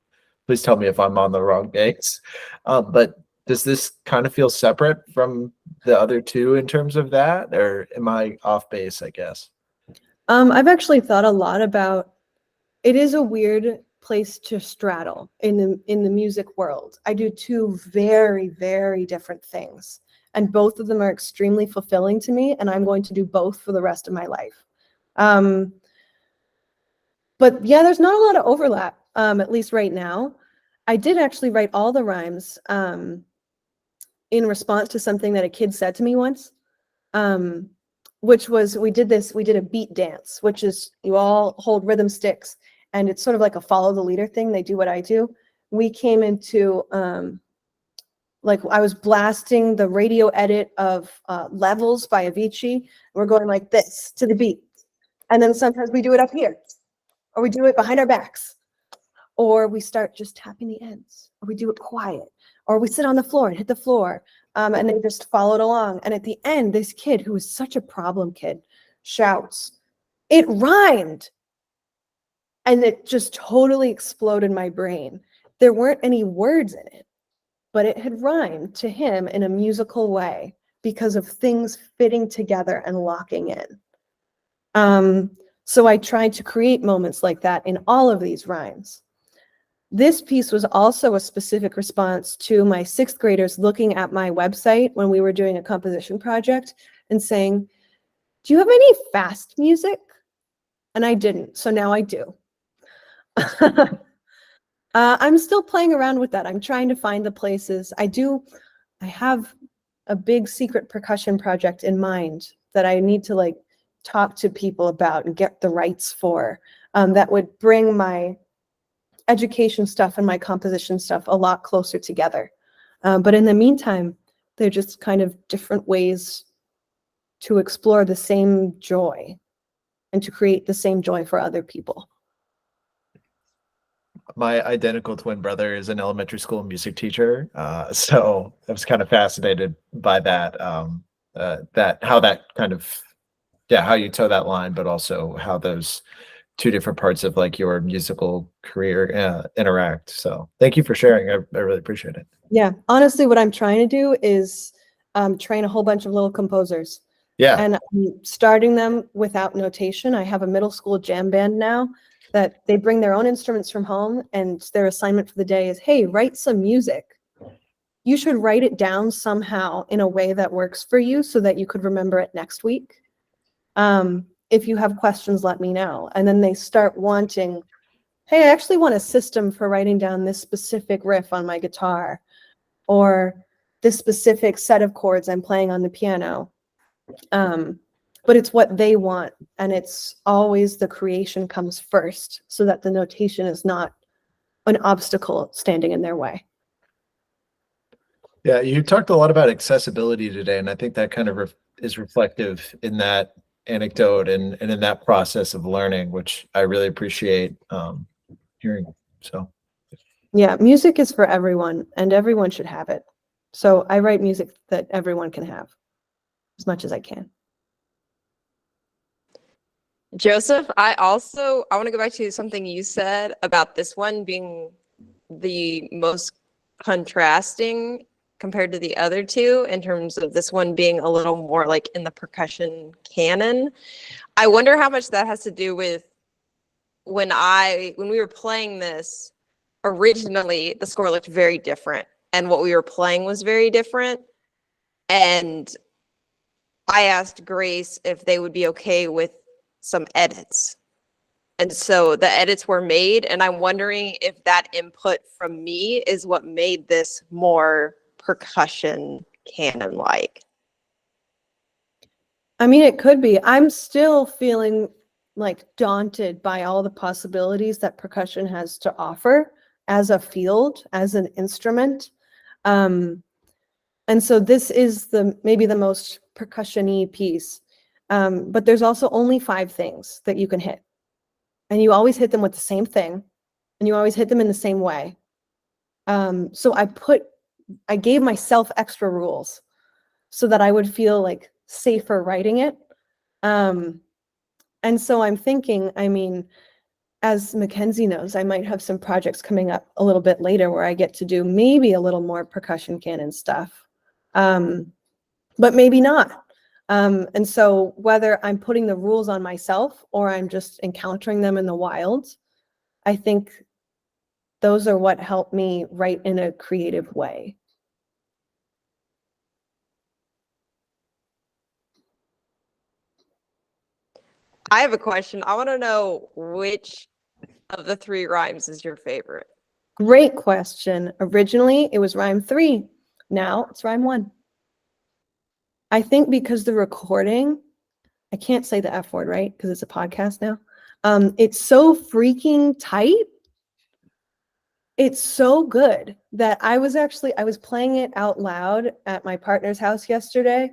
please tell me if I'm on the wrong base. But does this kind of feel separate from the other two in terms of that, or am I off base, I guess? I've actually thought a lot about, it is a weird place to straddle in the music world. I do 2 very, very different things, and both of them are extremely fulfilling to me, and I'm going to do both for the rest of my life. But yeah, there's not a lot of overlap, at least right now. I did actually write all the rhymes in response to something that a kid said to me once, which was, we did a beat dance, which is you all hold rhythm sticks, and it's sort of like a follow the leader thing. They do what I do. We came into, like I was blasting the radio edit of Levels by Avicii. We're going like this to the beat. And then sometimes we do it up here, or we do it behind our backs, or we start just tapping the ends, or we do it quiet, or we sit on the floor and hit the floor, and they just followed along. And at the end, this kid, who was such a problem kid, shouts, "It rhymed!" And it just totally exploded my brain. There weren't any words in it, but it had rhymed to him in a musical way because of things fitting together and locking in. So I tried to create moments like that in all of these rhymes. This piece was also a specific response to my 6th graders looking at my website when we were doing a composition project and saying, "Do you have any fast music?" And I didn't, so now I do. I'm still playing around with that. I'm trying to find the places. I have a big secret percussion project in mind that I need to like talk to people about and get the rights for, that would bring my education stuff and my composition stuff a lot closer together. But in the meantime, they're just kind of different ways to explore the same joy and to create the same joy for other people. My identical twin brother is an elementary school music teacher, so I was kind of fascinated by that. That how that kind of, yeah, how you toe that line, but also how those 2 different parts of like your musical career interact. So thank you for sharing. I really appreciate it. Yeah, honestly, what I'm trying to do is train a whole bunch of little composers. Yeah. And I'm starting them without notation. I have a middle school jam band now that they bring their own instruments from home, and their assignment for the day is, hey, write some music. You should write it down somehow in a way that works for you so that you could remember it next week. If you have questions, let me know. And then they start wanting, hey, I actually want a system for writing down this specific riff on my guitar, or this specific set of chords I'm playing on the piano. But it's what they want, and it's always the creation comes first so that the notation is not an obstacle standing in their way. Yeah, you talked a lot about accessibility today, and I think that kind of is reflective in that anecdote and in that process of learning, which I really appreciate hearing. So, Yeah, music is for everyone and everyone should have it. So I write music that everyone can have as much as I can. Joseph, I want to go back to something you said about this one being the most contrasting compared to the other two in terms of this one being a little more like in the percussion canon. I wonder how much that has to do with when we were playing this originally, the score looked very different and what we were playing was very different. And I asked Grace if they would be okay with some edits. And so the edits were made, and I'm wondering if that input from me is what made this more percussion canon-like. I mean, it could be. I'm still feeling like daunted by all the possibilities that percussion has to offer as a field, as an instrument. And so this is maybe the most percussion-y piece. But there's also only 5 things that you can hit. And you always hit them with the same thing, and you always hit them in the same way. So I gave myself extra rules so that I would feel like safer writing it. And so I'm thinking, I mean, as Mackenzie knows, I might have some projects coming up a little bit later where I get to do maybe a little more percussion canon stuff, but maybe not. And so whether I'm putting the rules on myself or I'm just encountering them in the wild, I think those are what help me write in a creative way. I have a question. I want to know which of the 3 rhymes is your favorite. Great question. Originally, it was rhyme 3. Now it's rhyme 1. I think because the recording, I can't say the F word, right? Because it's a podcast now. It's so freaking tight. It's so good that I was playing it out loud at my partner's house yesterday,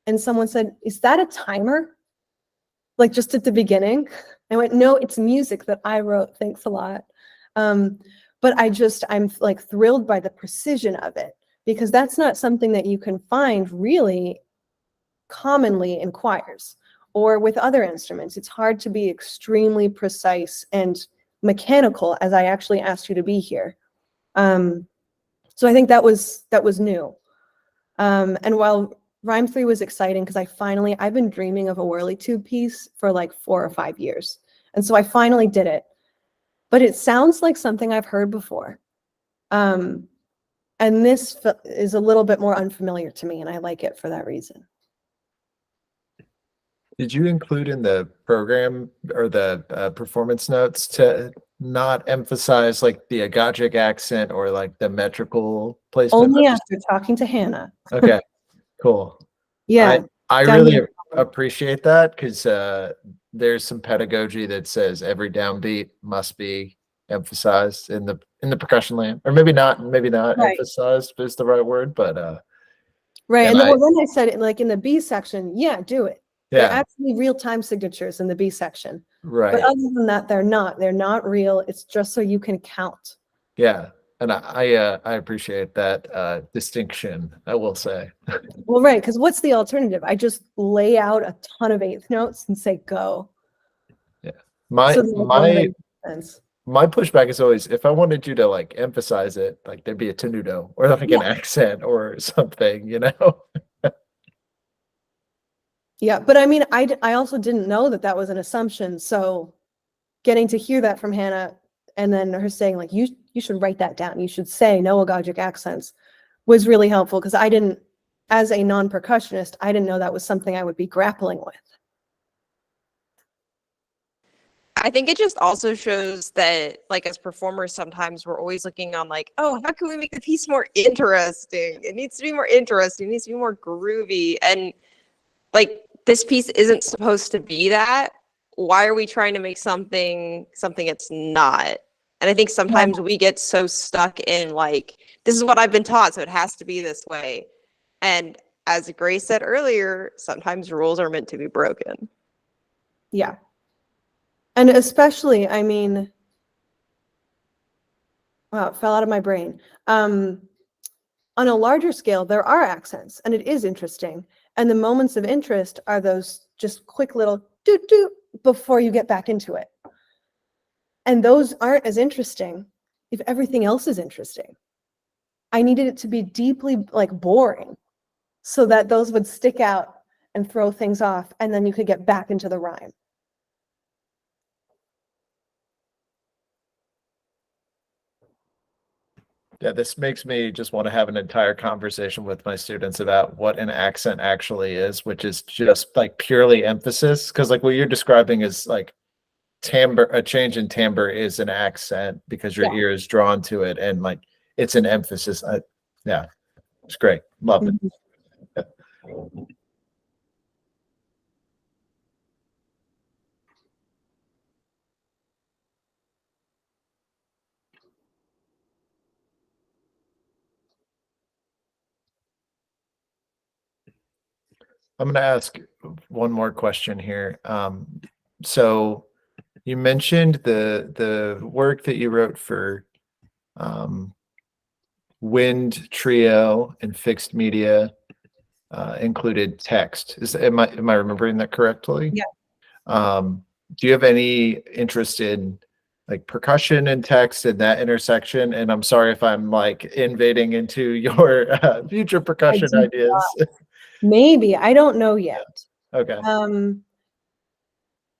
and someone said, "Is that a timer?" Like just at the beginning. I went, "No, it's music that I wrote. Thanks a lot." But I'm like thrilled by the precision of it, because that's not something that you can find really commonly in choirs or with other instruments. It's hard to be extremely precise and mechanical, as I actually asked you to be here. So I think that was new. And while rhyme 3 was exciting, because I've been dreaming of a whirly tube piece for like 4 or 5 years. And so I finally did it. But it sounds like something I've heard before. And this is a little bit more unfamiliar to me, and I like it for that reason. did you include in the program or the performance notes to not emphasize like the Agagic accent or like the metrical placement? Only after talking to Hannah. Okay, cool. Yeah. I down really here. appreciate that, because there's some pedagogy that says every downbeat must be emphasized in the percussion land, or maybe not Right. emphasized is the right word, but Right. and And then, I, well, then I said it like in the B section, yeah, do it. They're yeah, actually real-time signatures in the B section. But right, other than that, they're not real. It's just so you can count. yeah, and I appreciate that distinction, I will say. Well, right, because what's the alternative? I just lay out a ton of eighth notes and say go. My So that one my makes sense. my pushback is always, if I wanted you to like emphasize it, like there'd be a tenuto or like an accent or something, you know? Yeah, but I mean, I also didn't know that was an assumption. So getting to hear that from Hannah, and then her saying like, you should write that down. You should say no Agagic accents, was really helpful, because as a non-percussionist, I didn't know that was something I would be grappling with. I think it just also shows that, like, as performers, sometimes we're always looking on, like, oh, how can we make the piece more interesting? It needs to be more interesting. It needs to be more groovy. And, like, this piece isn't supposed to be that. Why are we trying to make something it's not? And I think sometimes we get so stuck in, like, this is what I've been taught, so it has to be this way. And as Grace said earlier, sometimes rules are meant to be broken. Yeah. And especially, I mean, wow, it fell out of my brain. On a larger scale, there are accents, and it is interesting. And the moments of interest are those just quick little doot-doot before you get back into it. And those aren't as interesting if everything else is interesting. I needed it to be deeply like boring so that those would stick out and throw things off, and then you could get back into the rhyme. Yeah, this makes me just want to have an entire conversation with my students about what an accent actually is, which is just like purely emphasis. Because like what you're describing is like timbre, a change in timbre is an accent because your Yeah. ear is drawn to it, and like it's an emphasis. Yeah, it's great. Love it. I'm going to ask one more question here. So you mentioned the work that you wrote for wind trio and fixed media included text. Am I remembering that correctly? Yeah. Do you have any interest in like percussion and text and that intersection? And I'm sorry if I'm like invading into your future percussion do ideas. Maybe, I don't know yet. Okay.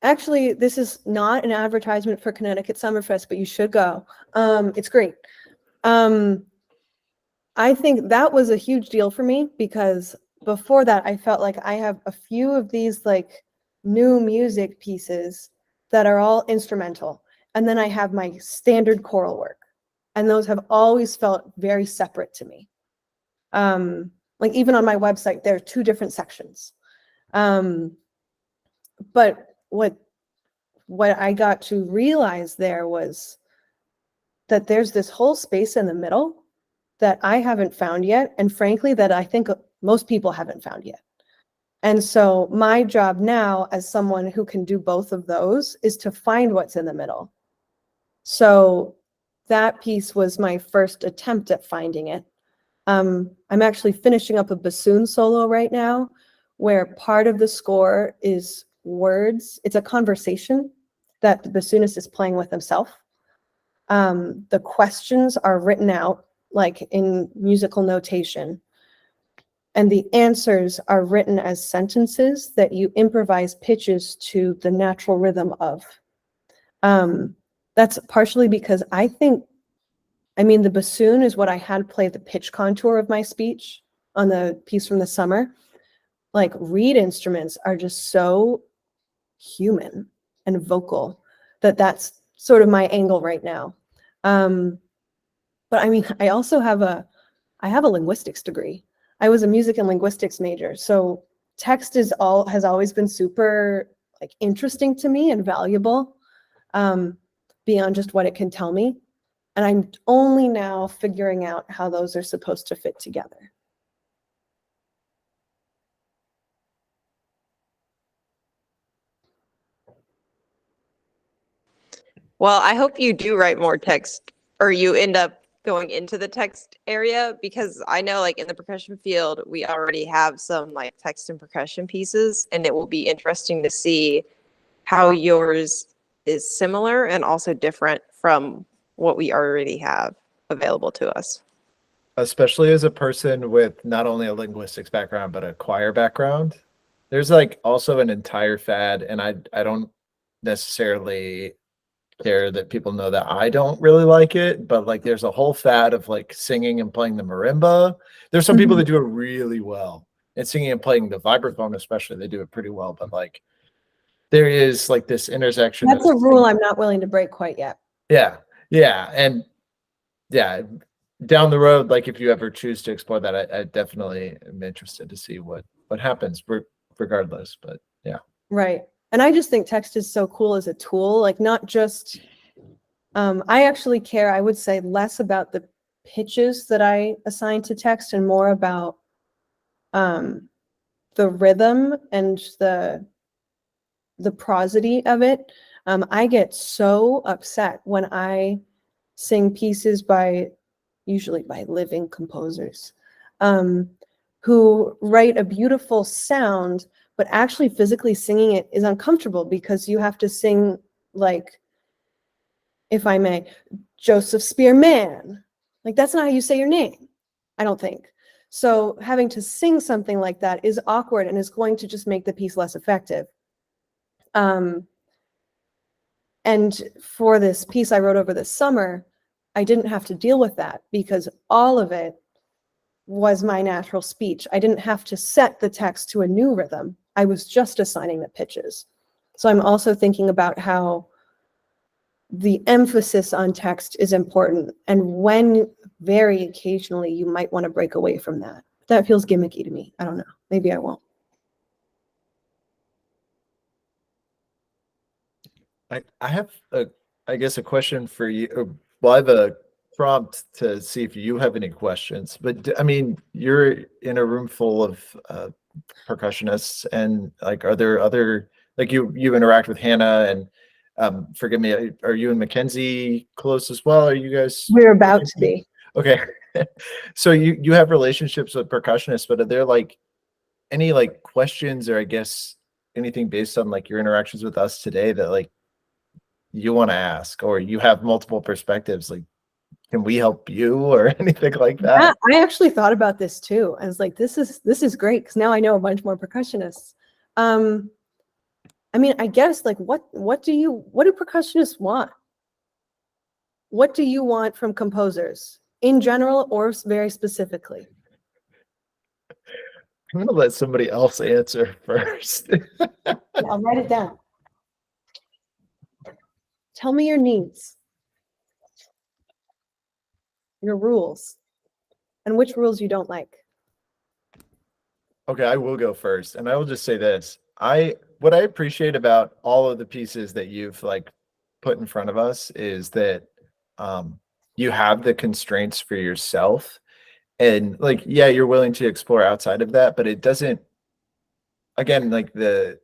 Actually, this is not an advertisement for Connecticut Summerfest, but you should go. It's great. I think that was a huge deal for me because before that, I felt like I have a few of these like new music pieces that are all instrumental. And then I have my standard choral work. And those have always felt very separate to me. Like even on my website, there are two different sections. But what I got to realize there was that there's this whole space in the middle that I haven't found yet, and frankly, that I think most people haven't found yet. And so my job now as someone who can do both of those is to find what's in the middle. So that piece was my first attempt at finding it. I'm actually finishing up a bassoon solo right now, where part of the score is words. It's a conversation that the bassoonist is playing with himself. The questions are written out like in musical notation, and the answers are written as sentences that you improvise pitches to the natural rhythm of. That's partially because I mean, the bassoon is what I had play the pitch contour of my speech on the piece from the summer. Like reed instruments are just so human and vocal that's sort of my angle right now. But I mean, I also have a linguistics degree. I was a music and linguistics major. So text has always been super like interesting to me and valuable, beyond just what it can tell me. And I'm only now figuring out how those are supposed to fit together. Well, I hope you do write more text, or you end up going into the text area, because I know like in the percussion field, we already have some like text and percussion pieces, and it will be interesting to see how yours is similar and also different from what we already have available to us. Especially as a person with not only a linguistics background, but a choir background. There's like also an entire fad, and I don't necessarily care that people know that I don't really like it, but like there's a whole fad of like singing and playing the marimba. There's some people that do it really well, and singing and playing the vibraphone especially, they do it pretty well, but like there is like this intersection. That's a rule I'm not willing to break quite yet. Yeah. And yeah, down the road, like if you ever choose to explore that, I definitely am interested to see what happens regardless, but yeah. Right. And I just think text is so cool as a tool, like not just, I actually care, I would say, less about the pitches that I assign to text and more about the rhythm and the prosody of it. I get so upset when I sing pieces usually by living composers, who write a beautiful sound, but actually physically singing it is uncomfortable because you have to sing like, if I may, Joseph Spearman. Like, that's not how you say your name, I don't think. So having to sing something like that is awkward and is going to just make the piece less effective. And for this piece I wrote over the summer, I didn't have to deal with that because all of it was my natural speech. I didn't have to set the text to a new rhythm. I was just assigning the pitches. So I'm also thinking about how the emphasis on text is important, and when very occasionally you might want to break away from that. That feels gimmicky to me. I don't know. Maybe I won't. I have I guess a question for you. Well, I have a prompt to see if you have any questions. But I mean, you're in a room full of percussionists, and like, are there other, like, you interact with Hannah and forgive me, are you and Mackenzie close as well? Are you guys? We're about to be. Okay. So you have relationships with percussionists, but are there like any like questions, or I guess anything based on like your interactions with us today that like you want to ask, or you have multiple perspectives, like can we help you or anything like Yeah, that? I actually thought about this too. I was like, this is great because now I know a bunch more percussionists. I mean, I guess like what do percussionists want? What do you want from composers in general or very specifically? I'm gonna let somebody else answer first. Yeah, I'll write it down. Tell me your needs, your rules, and which rules you don't like. Okay, I will go first, and I will just say this. What I appreciate about all of the pieces that you've like put in front of us is that you have the constraints for yourself, and like, yeah, you're willing to explore outside of that, but it doesn't, again, like the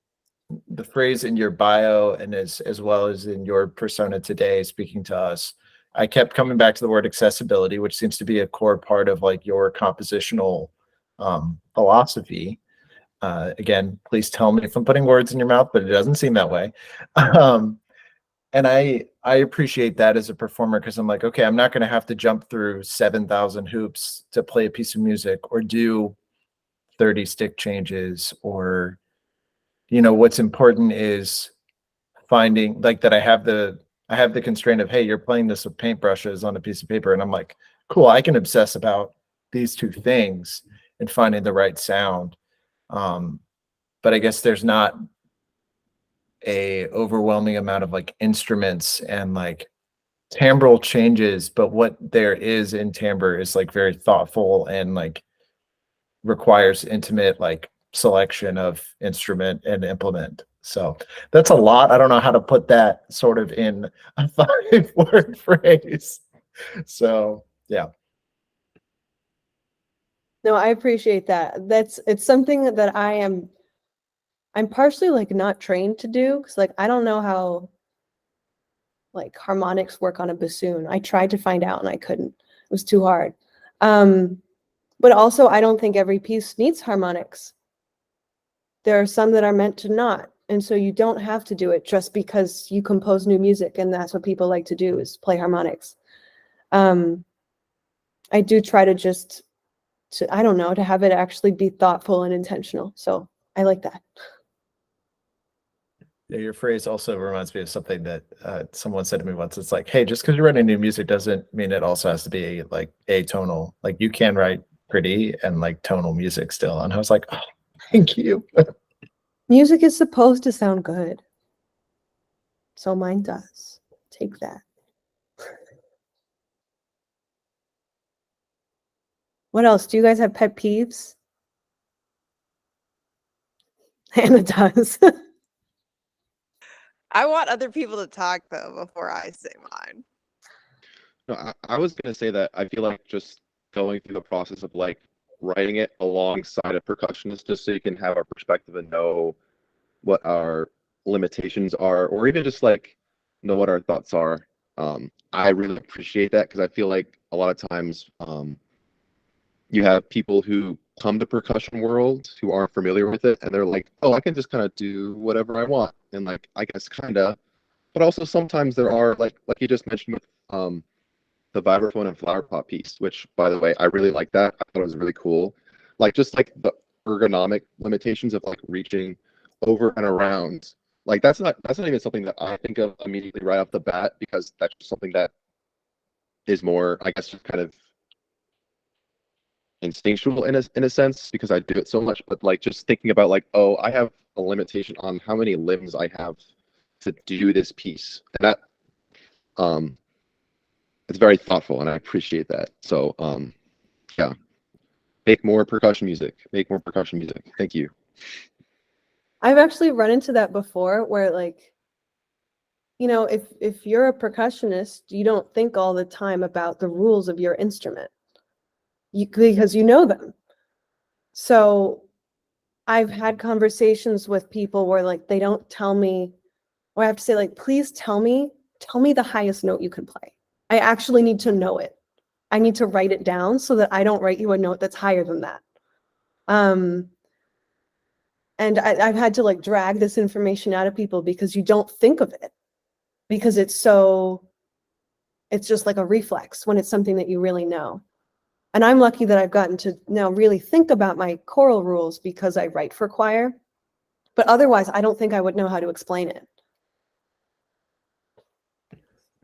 phrase in your bio and as well as in your persona today speaking to us, I kept coming back to the word accessibility, which seems to be a core part of like your compositional philosophy. Again, please tell me if I'm putting words in your mouth, but it doesn't seem that way. And I appreciate that as a performer, because I'm like, okay, I'm not going to have to jump through 7,000 hoops to play a piece of music or do 30 stick changes, or what's important is finding like that I have the constraint of, hey, you're playing this with paintbrushes on a piece of paper, and I'm like, cool, I can obsess about these two things and finding the right sound. But I guess there's not a overwhelming amount of like instruments and like timbral changes, but what there is in timbre is like very thoughtful and like requires intimate like selection of instrument and implement. So that's a lot. I don't know how to put that sort of in a 5-word phrase. So yeah. No, I appreciate that. It's something that I'm partially like not trained to do because like I don't know how like harmonics work on a bassoon. I tried to find out and I couldn't. It was too hard. But also I don't think every piece needs harmonics. There are some that are meant to not. And so you don't have to do it just because you compose new music and that's what people like to do is play harmonics. I do try to I don't know, to have it actually be thoughtful and intentional. So I like that. Yeah, your phrase also reminds me of something that someone said to me once. It's like, hey, just because you're writing new music doesn't mean it also has to be like atonal. Like you can write pretty and like tonal music still. And I was like, oh, thank you. Music is supposed to sound good. So mine does. Take that. What else? Do you guys have pet peeves? Hannah does. I want other people to talk though before I say mine. No, I was gonna say that I feel like just going through the process of like writing it alongside a percussionist, just so you can have our perspective and know what our limitations are, or even just like know what our thoughts are. I really appreciate that because I feel like a lot of times you have people who come to percussion world who aren't familiar with it, and they're like, "Oh, I can just kind of do whatever I want," and like I guess kind of, but also sometimes there are like you just mentioned with the vibraphone and flower pot piece, which by the way, I really like that. I thought it was really cool. Like just like the ergonomic limitations of like reaching over and around. Like that's not even something that I think of immediately right off the bat because that's just something that is more, I guess, just kind of instinctual in a sense because I do it so much. But like just thinking about like, oh, I have a limitation on how many limbs I have to do this piece. And that um it's very thoughtful and I appreciate that. So yeah. Make more percussion music. Make more percussion music. Thank you. I've actually run into that before where like, you know, if you're a percussionist, you don't think all the time about the rules of your instrument. Because you know them. So I've had conversations with people where like they don't tell me, or I have to say like, please tell me the highest note you can play. I actually need to know it. I need to write it down so that I don't write you a note that's higher than that. And I've had to like drag this information out of people because you don't think of it because it's just like a reflex when it's something that you really know. And I'm lucky that I've gotten to now really think about my choral rules because I write for choir. But otherwise, I don't think I would know how to explain it.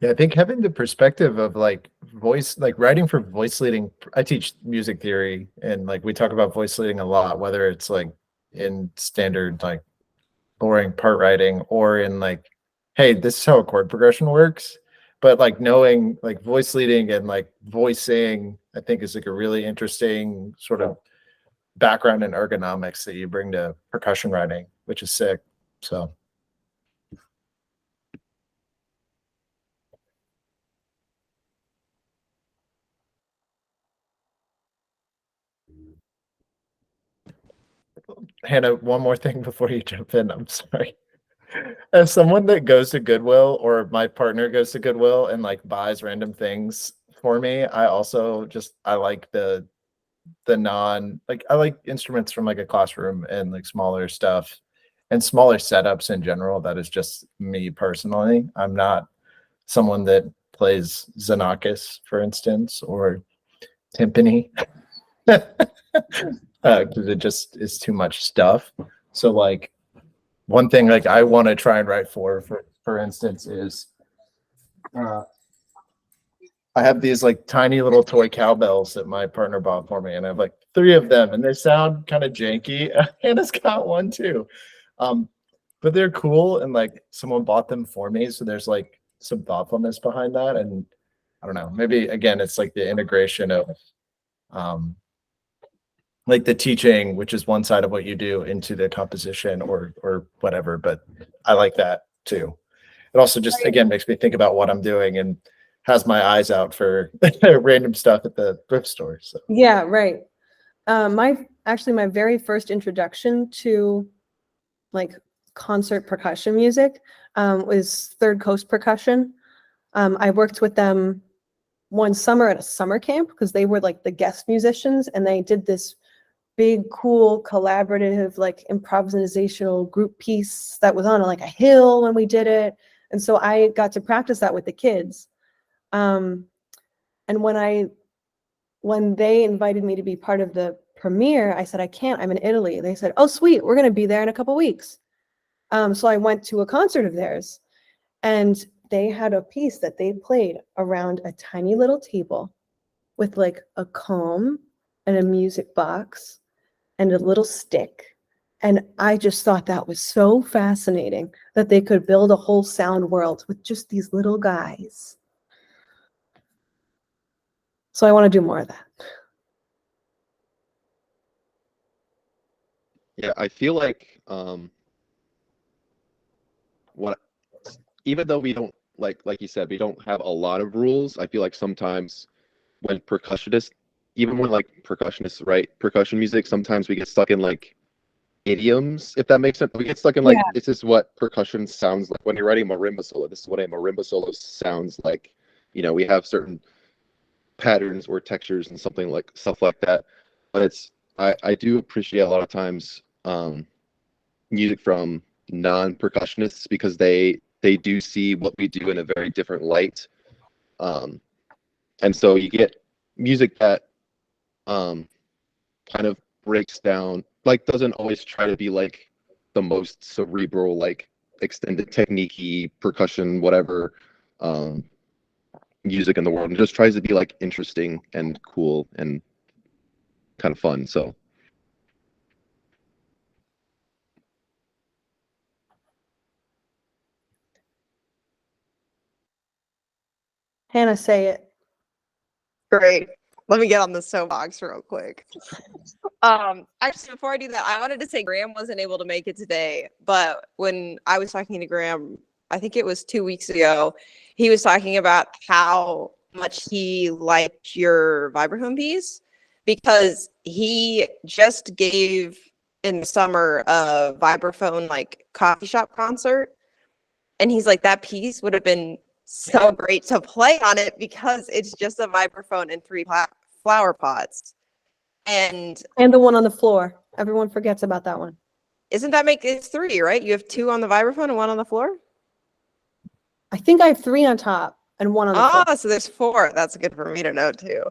Yeah, I think having the perspective of like voice, like writing for voice leading, I teach music theory and like we talk about voice leading a lot, whether it's like in standard, like boring part writing or in like, hey, this is how a chord progression works. But like knowing like voice leading and like voicing, I think is like a really interesting sort of background in ergonomics that you bring to percussion writing, which is sick. So. Hannah, one more thing before you jump in. I'm sorry. As someone that goes to Goodwill or my partner goes to Goodwill and like buys random things for me, I also just I like the non like I like instruments from like a classroom and like smaller stuff and smaller setups in general. That is just me personally. I'm not someone that plays Xenakis, for instance, or timpani. Because it just is too much stuff. So like one thing like I want to try and write for instance is uh, I have these like tiny little toy cowbells that my partner bought for me, and I have like 3 of them, and they sound kind of janky. Hannah's got one too, um, but they're cool, and like someone bought them for me, so there's like some thoughtfulness behind that, and I don't know, maybe again it's like the integration of um, like the teaching, which is one side of what you do, into the composition or whatever. But I like that too. It also just again makes me think about what I'm doing and has my eyes out for random stuff at the thrift store. So Yeah, right. My very first introduction to like concert percussion music was Third Coast Percussion. I worked with them one summer at a summer camp because they were like the guest musicians and they did this big, cool, collaborative, like improvisational group piece that was on like a hill when we did it. And so I got to practice that with the kids. And when they invited me to be part of the premiere, I said, I can't, I'm in Italy. They said, oh, sweet, we're going to be there in a couple weeks. So I went to a concert of theirs and they had a piece that they played around a tiny little table with like a comb and a music box and a little stick. And I just thought that was so fascinating that they could build a whole sound world with just these little guys. So I want to do more of that. Yeah, I feel like what even though we don't like you said, we don't have a lot of rules. I feel like sometimes when percussionists, even when like percussionists write percussion music, sometimes we get stuck in like idioms, if that makes sense. We get stuck in like, Yeah. this is what percussion sounds like when you're writing marimba solo. This is what a marimba solo sounds like. You know, we have certain patterns or textures and something like stuff like that. But it's I do appreciate a lot of times music from non-percussionists because they do see what we do in a very different light. And so you get music that kind of breaks down, like doesn't always try to be like the most cerebral, like extended technique-y percussion, whatever music in the world, and just tries to be like interesting and cool and kind of fun. So Hannah, say it. Great. Let me get on the soapbox real quick. Actually, before I do that, I wanted to say Graham wasn't able to make it today, but when I was talking to Graham, I think it was 2 weeks ago, he was talking about how much he liked your vibraphone piece because he just gave in the summer a vibraphone like coffee shop concert, and he's like, that piece would have been so great to play on it because it's just a vibraphone and three flower pots. And And the one on the floor. Everyone forgets about that one. isn't that make it's three, right? You have two on the vibraphone and one on the floor? I think I have 3 on top and 1 on the floor. Ah, so there's 4. That's good for me to know too.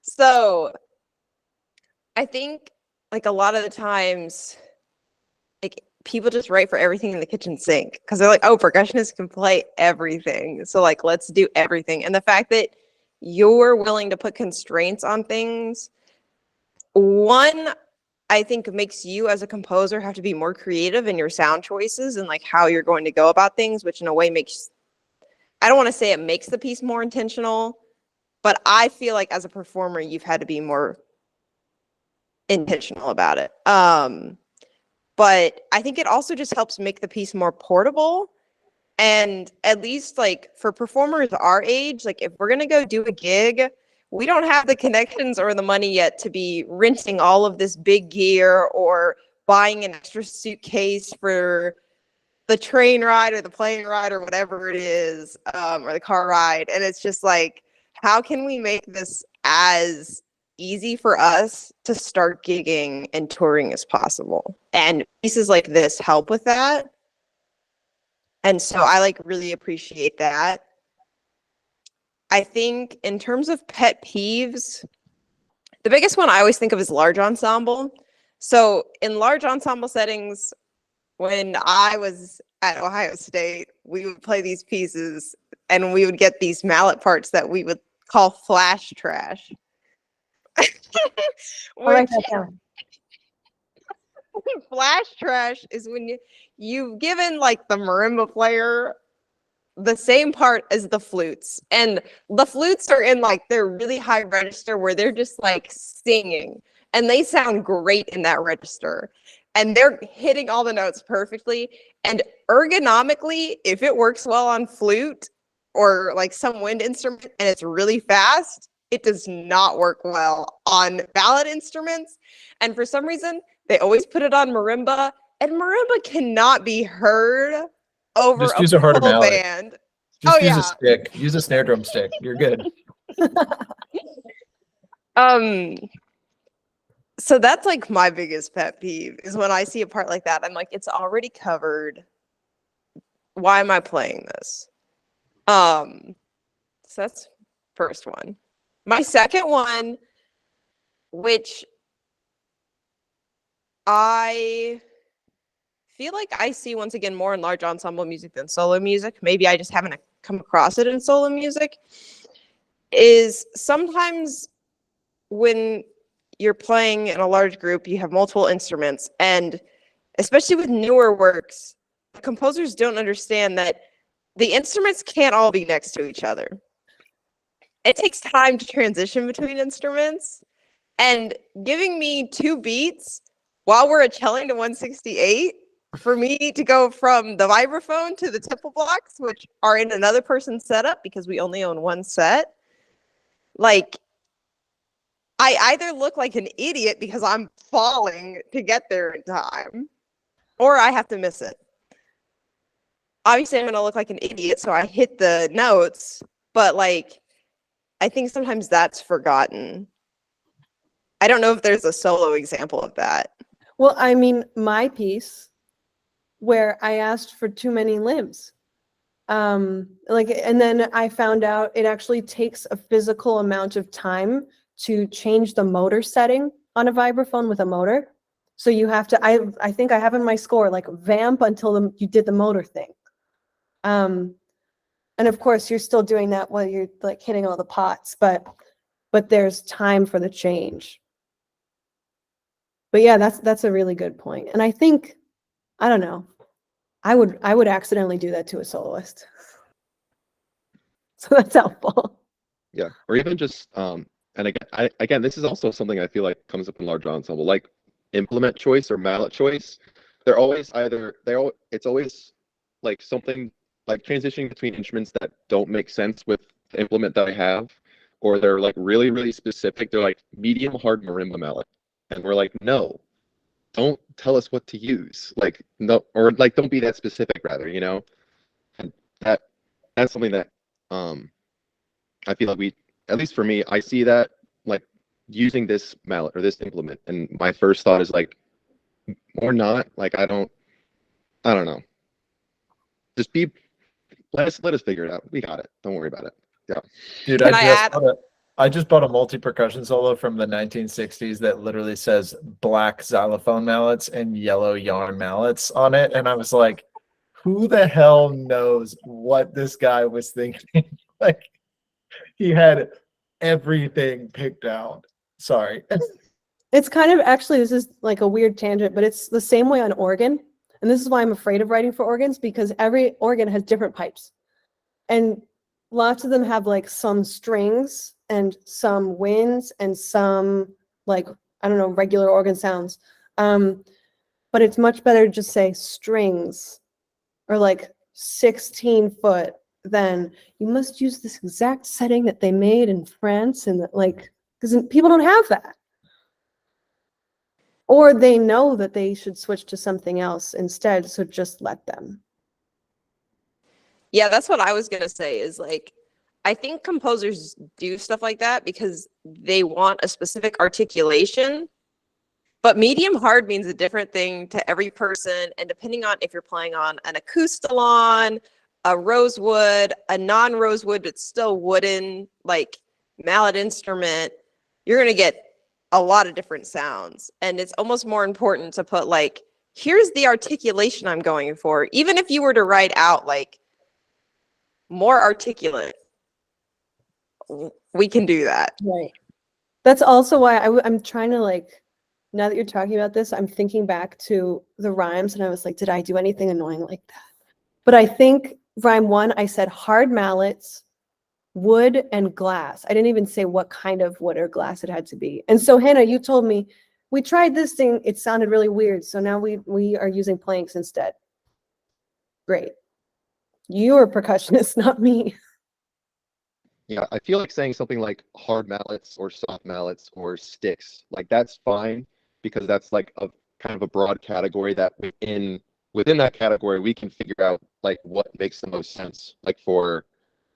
So I think like a lot of the times, like people just write for everything in the kitchen sink because they're like, oh, percussionists can play everything. So like, let's do everything. And the fact that you're willing to put constraints on things, one, I think makes you as a composer have to be more creative in your sound choices and like how you're going to go about things, which in a way makes, I don't want to say it makes the piece more intentional, but I feel like as a performer, you've had to be more intentional about it. But I think it also just helps make the piece more portable. And at least like for performers our age, like if we're going to go do a gig, we don't have the connections or the money yet to be renting all of this big gear or buying an extra suitcase for the train ride or the plane ride or whatever it is, or the car ride. And it's just like, how can we make this as easy for us to start gigging and touring as possible? And pieces like this help with that. And so I like really appreciate that. I think in terms of pet peeves, the biggest one I always think of is large ensemble. So in large ensemble settings, when I was at Ohio State, we would play these pieces and we would get these mallet parts that we would call flash trash. I'll write Which that down. flash trash is when you've given like the marimba player the same part as the flutes, and the flutes are in like their really high register where they're just like singing and they sound great in that register and they're hitting all the notes perfectly, and ergonomically if it works well on flute or like some wind instrument and it's really fast, it does not work well on ballad instruments. And for some reason they always put it on marimba, and marimba cannot be heard over Just a use a harder full mallet. band. Just Oh, use yeah. a stick. Use a snare drum stick. You're good. So that's like my biggest pet peeve is when I see a part like that. I'm like, it's already covered. Why am I playing this? So that's first one. My second one, which I feel like I see once again more in large ensemble music than solo music. Maybe I just haven't come across it in solo music. Is sometimes when you're playing in a large group, you have multiple instruments, and especially with newer works, composers don't understand that the instruments can't all be next to each other. It takes time to transition between instruments, and giving me 2 beats while we're celloing to 168 for me to go from the vibraphone to the temple blocks, which are in another person's setup because we only own one set, like I either look like an idiot because I'm falling to get there in time, or I have to miss it. Obviously, I'm going to look like an idiot, so I hit the notes, but like, I think sometimes that's forgotten. I don't know if there's a solo example of that. Well, I mean, my piece where I asked for too many limbs. Like, and then I found out it actually takes a physical amount of time to change the motor setting on a vibraphone with a motor. So you have to, I think I have in my score, like vamp until you did the motor thing. And of course you're still doing that while you're like hitting all the pots, but there's time for the change. But yeah, that's a really good point. And I think, I don't know, I would accidentally do that to a soloist. So that's helpful. Yeah, or even just and again, this is also something I feel like comes up in large ensemble, like implement choice or mallet choice. They're always it's always like something like transitioning between instruments that don't make sense with the implement that I have, or they're like really, really specific. They're like medium hard marimba mallet. And we're like, no, don't tell us what to use. Like, no, or like don't be that specific rather, you know? And that's something that I feel like at least for me, I see that like using this mallet or this implement, and my first thought is like, or not, like I don't know. Just let us figure it out. We got it. Don't worry about it. Yeah. Dude, Can I add? I just bought a multi-percussion solo from the 1960s that literally says black xylophone mallets and yellow yarn mallets on it. And I was like, who the hell knows what this guy was thinking? Like, he had everything picked out. Sorry. It's kind of, actually, this is like a weird tangent, but it's the same way on organ. And this is why I'm afraid of writing for organs, because every organ has different pipes. And lots of them have like some strings and some winds and some, like, I don't know, regular organ sounds. But it's much better to just say strings or like 16-foot than you must use this exact setting that they made in France, and like, because people don't have that. Or they know that they should switch to something else instead, so just let them. Yeah, that's what I was gonna say is like, I think composers do stuff like that because they want a specific articulation, but medium hard means a different thing to every person. And depending on if you're playing on an acoustalon, a rosewood, a non-rosewood, but still wooden, like mallet instrument, you're gonna get a lot of different sounds. And it's almost more important to put like, here's the articulation I'm going for. Even if you were to write out like more articulate, we can do that. Right. That's also why I'm trying to, like, now that you're talking about this, I'm thinking back to the rhymes and I was like, did I do anything annoying like that? But I think rhyme 1, I said hard mallets, wood, and glass. I didn't even say what kind of wood or glass it had to be. And so Hannah, you told me, we tried this thing, it sounded really weird. So now we are using planks instead. Great. You're a percussionist, not me. Yeah, I feel like saying something like hard mallets or soft mallets or sticks, like that's fine because that's like a kind of a broad category that within that category we can figure out like what makes the most sense, like for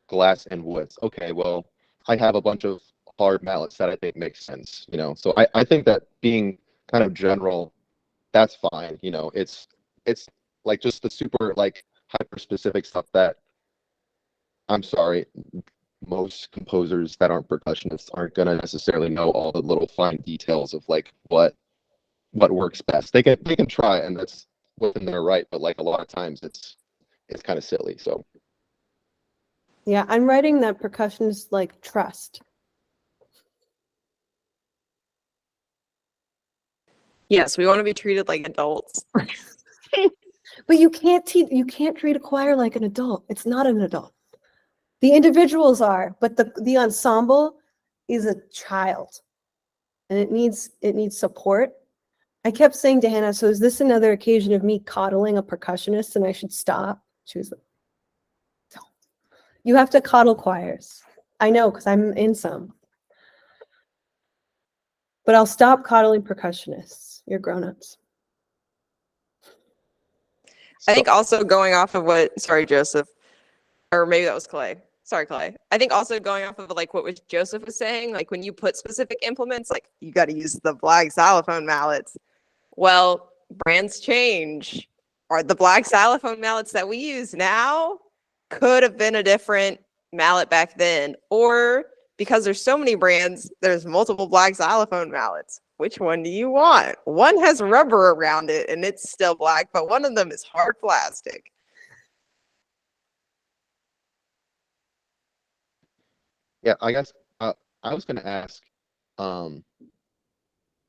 glass and woods. Okay, well, I have a bunch of hard mallets that I think makes sense, you know. So I think that being kind of general, that's fine, you know. It's like just the super like hyper specific stuff that I'm sorry, most composers that aren't percussionists aren't gonna necessarily know all the little fine details of like what works best. They can try, and that's within their right, but like a lot of times it's kind of silly. So Yeah, I'm writing that percussionists like trust. Yes, we want to be treated like adults. But you can't treat a choir like an adult. It's not an adult. The individuals are, but the ensemble is a child, and it needs support. I kept saying to Hannah, so is this another occasion of me coddling a percussionist and I should stop? She was like, "Don't. You have to coddle choirs." I know, because I'm in some. But I'll stop coddling percussionists. You're grown-ups. I So, think also going off of what, sorry, Joseph, or maybe that was Clay. Sorry, Clay. I think also going off of like what was Joseph was saying, like when you put specific implements, like you got to use the black xylophone mallets. Well, brands change. Are the black xylophone mallets that we use now could have been a different mallet back then, or because there's so many brands, there's multiple black xylophone mallets. Which one do you want? One has rubber around it and it's still black, but one of them is hard plastic. yeah, I guess I was gonna ask, um,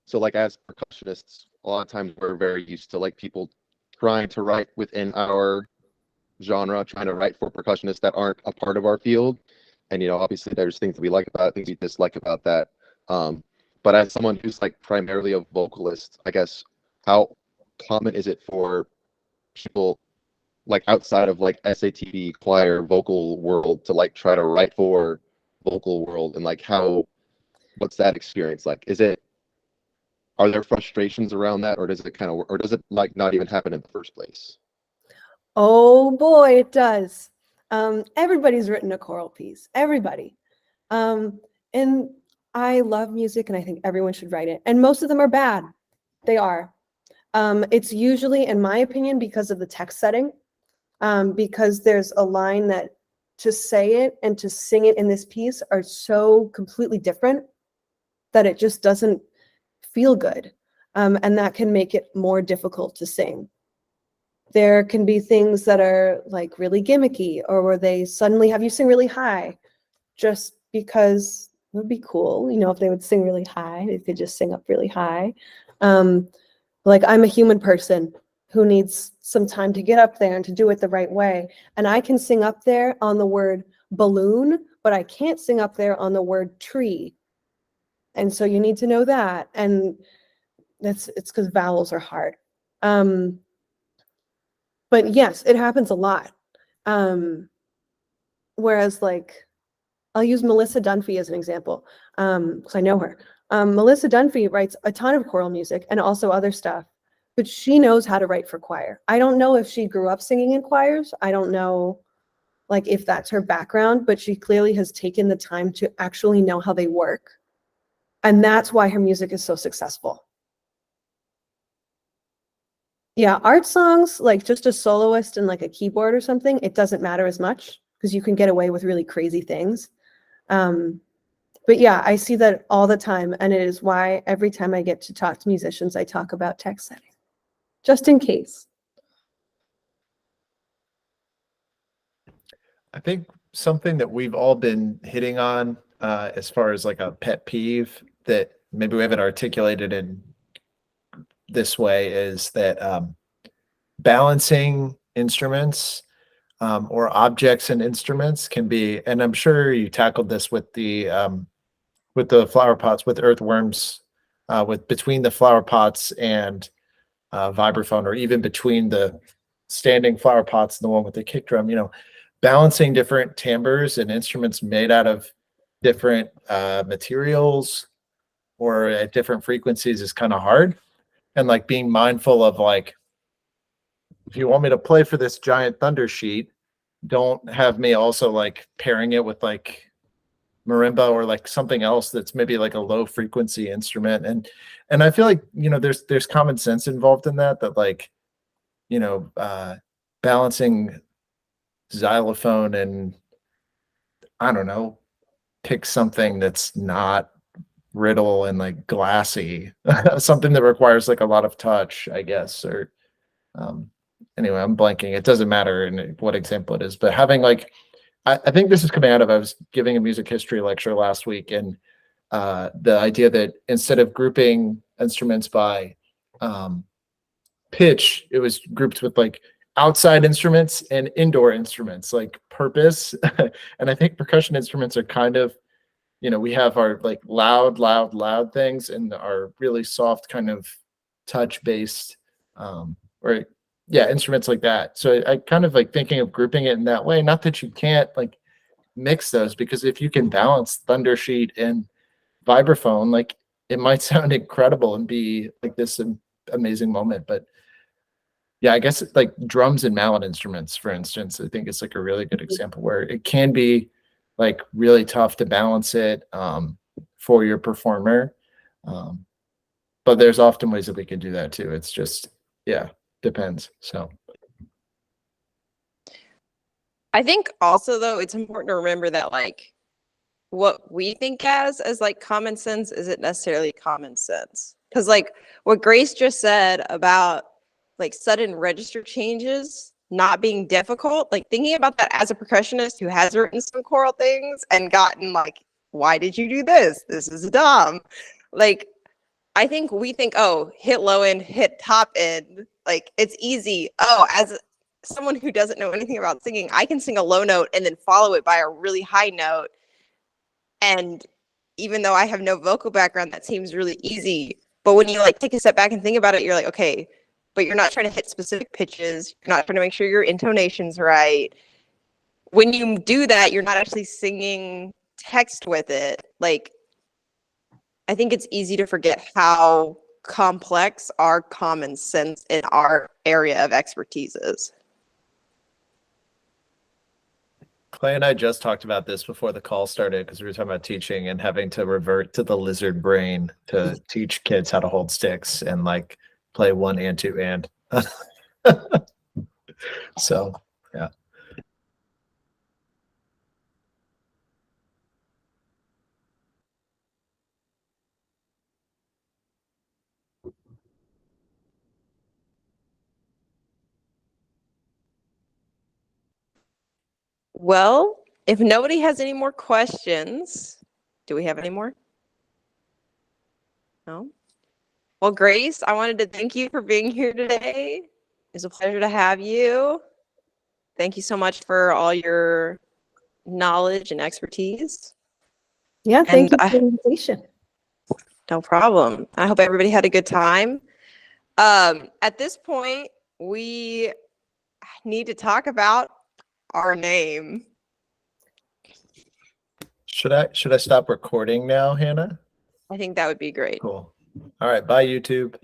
so like as percussionists, a lot of times we're very used to like people trying to write within our genre, trying to write for percussionists that aren't a part of our field. And obviously there's things that we like about it, things we dislike about that. But as someone who's like primarily a vocalist, I guess how common is it for people like outside of like SATB choir vocal world to like try to write for vocal world, and like what's that experience like? Are there frustrations around that, or does it or does it like not even happen in the first place? Oh boy, it does. Everybody's written a choral piece. Everybody. And I love music and I think everyone should write it. And most of them are bad. They are. It's usually, in my opinion, because of the text setting. Because there's a line that to say it and to sing it in this piece are so completely different that it just doesn't feel good. And that can make it more difficult to sing. There can be things that are like really gimmicky, or where they suddenly have you sing really high just because it would be cool, if they would sing really high, they could just sing up really high. Like I'm a human person who needs some time to get up there and to do it the right way. And I can sing up there on the word balloon, but I can't sing up there on the word tree. And so you need to know that. And it's because vowels are hard. But yes, it happens a lot. Whereas like, I'll use Melissa Dunphy as an example, because I know her. Melissa Dunphy writes a ton of choral music and also other stuff, but she knows how to write for choir. I don't know if she grew up singing in choirs. I don't know like if that's her background, but she clearly has taken the time to actually know how they work. And that's why her music is so successful. Yeah, art songs, like just a soloist and like a keyboard or something, it doesn't matter as much because you can get away with really crazy things. But yeah, I see that all the time, and it is why every time I get to talk to musicians, I talk about text setting, just in case. I think something that we've all been hitting on as far as like a pet peeve that maybe we haven't articulated in this way is that balancing instruments or objects and instruments can be, and I'm sure you tackled this with the flower pots with earthworms, with between the flower pots and vibraphone, or even between the standing flower pots and the one with the kick drum, balancing different timbres and instruments made out of different materials or at different frequencies is kind of hard. And like being mindful of like, if you want me to play for this giant thunder sheet, don't have me also like pairing it with like marimba or like something else that's maybe like a low frequency instrument. And I feel like, there's common sense involved in that like, balancing xylophone and I don't know, pick something that's not brittle and like glassy, something that requires like a lot of touch, I guess, or anyway, I'm blanking. It doesn't matter in what example it is, but having like, I think this is coming out of, I was giving a music history lecture last week, and the idea that instead of grouping instruments by pitch, it was grouped with like outside instruments and indoor instruments, like purpose. And I think percussion instruments are kind of, we have our like loud things and our really soft kind of touch based, or yeah, instruments like that. So I kind of like thinking of grouping it in that way. Not that you can't like mix those, because if you can balance thunder sheet and vibraphone, like it might sound incredible and be like this amazing moment. But yeah, I guess it's like drums and mallet instruments, for instance, I think it's like a really good example where it can be like really tough to balance it for your performer. But there's often ways that we can do that too. It's just, yeah, depends. So I think also though, it's important to remember that like what we think as like common sense isn't necessarily common sense. Because like what Grace just said about like sudden register changes not being difficult, like thinking about that as a percussionist who has written some choral things and gotten like, why did you do this? This is dumb. Like, I think we think, oh, hit low end, hit top end. Like it's easy. Oh, as someone who doesn't know anything about singing, I can sing a low note and then follow it by a really high note. And even though I have no vocal background, that seems really easy. But when you like take a step back and think about it, you're like, okay, but you're not trying to hit specific pitches. You're not trying to make sure your intonation's right. When you do that, you're not actually singing text with it. Like, I think it's easy to forget how complex our common sense in our area of expertise is. Clay and I just talked about this before the call started, because we were talking about teaching and having to revert to the lizard brain to teach kids how to hold sticks and like play one and two and. So yeah. Well, if nobody has any more questions, do we have any more? No? Well, Grace, I wanted to thank you for being here today. It's a pleasure to have you. Thank you so much for all your knowledge and expertise. Yeah, thank And you for the invitation. no problem. I hope everybody had a good time. At this point, we need to talk about our name. Should I stop recording now, Hannah? I think that would be great. Cool. All right. Bye, YouTube.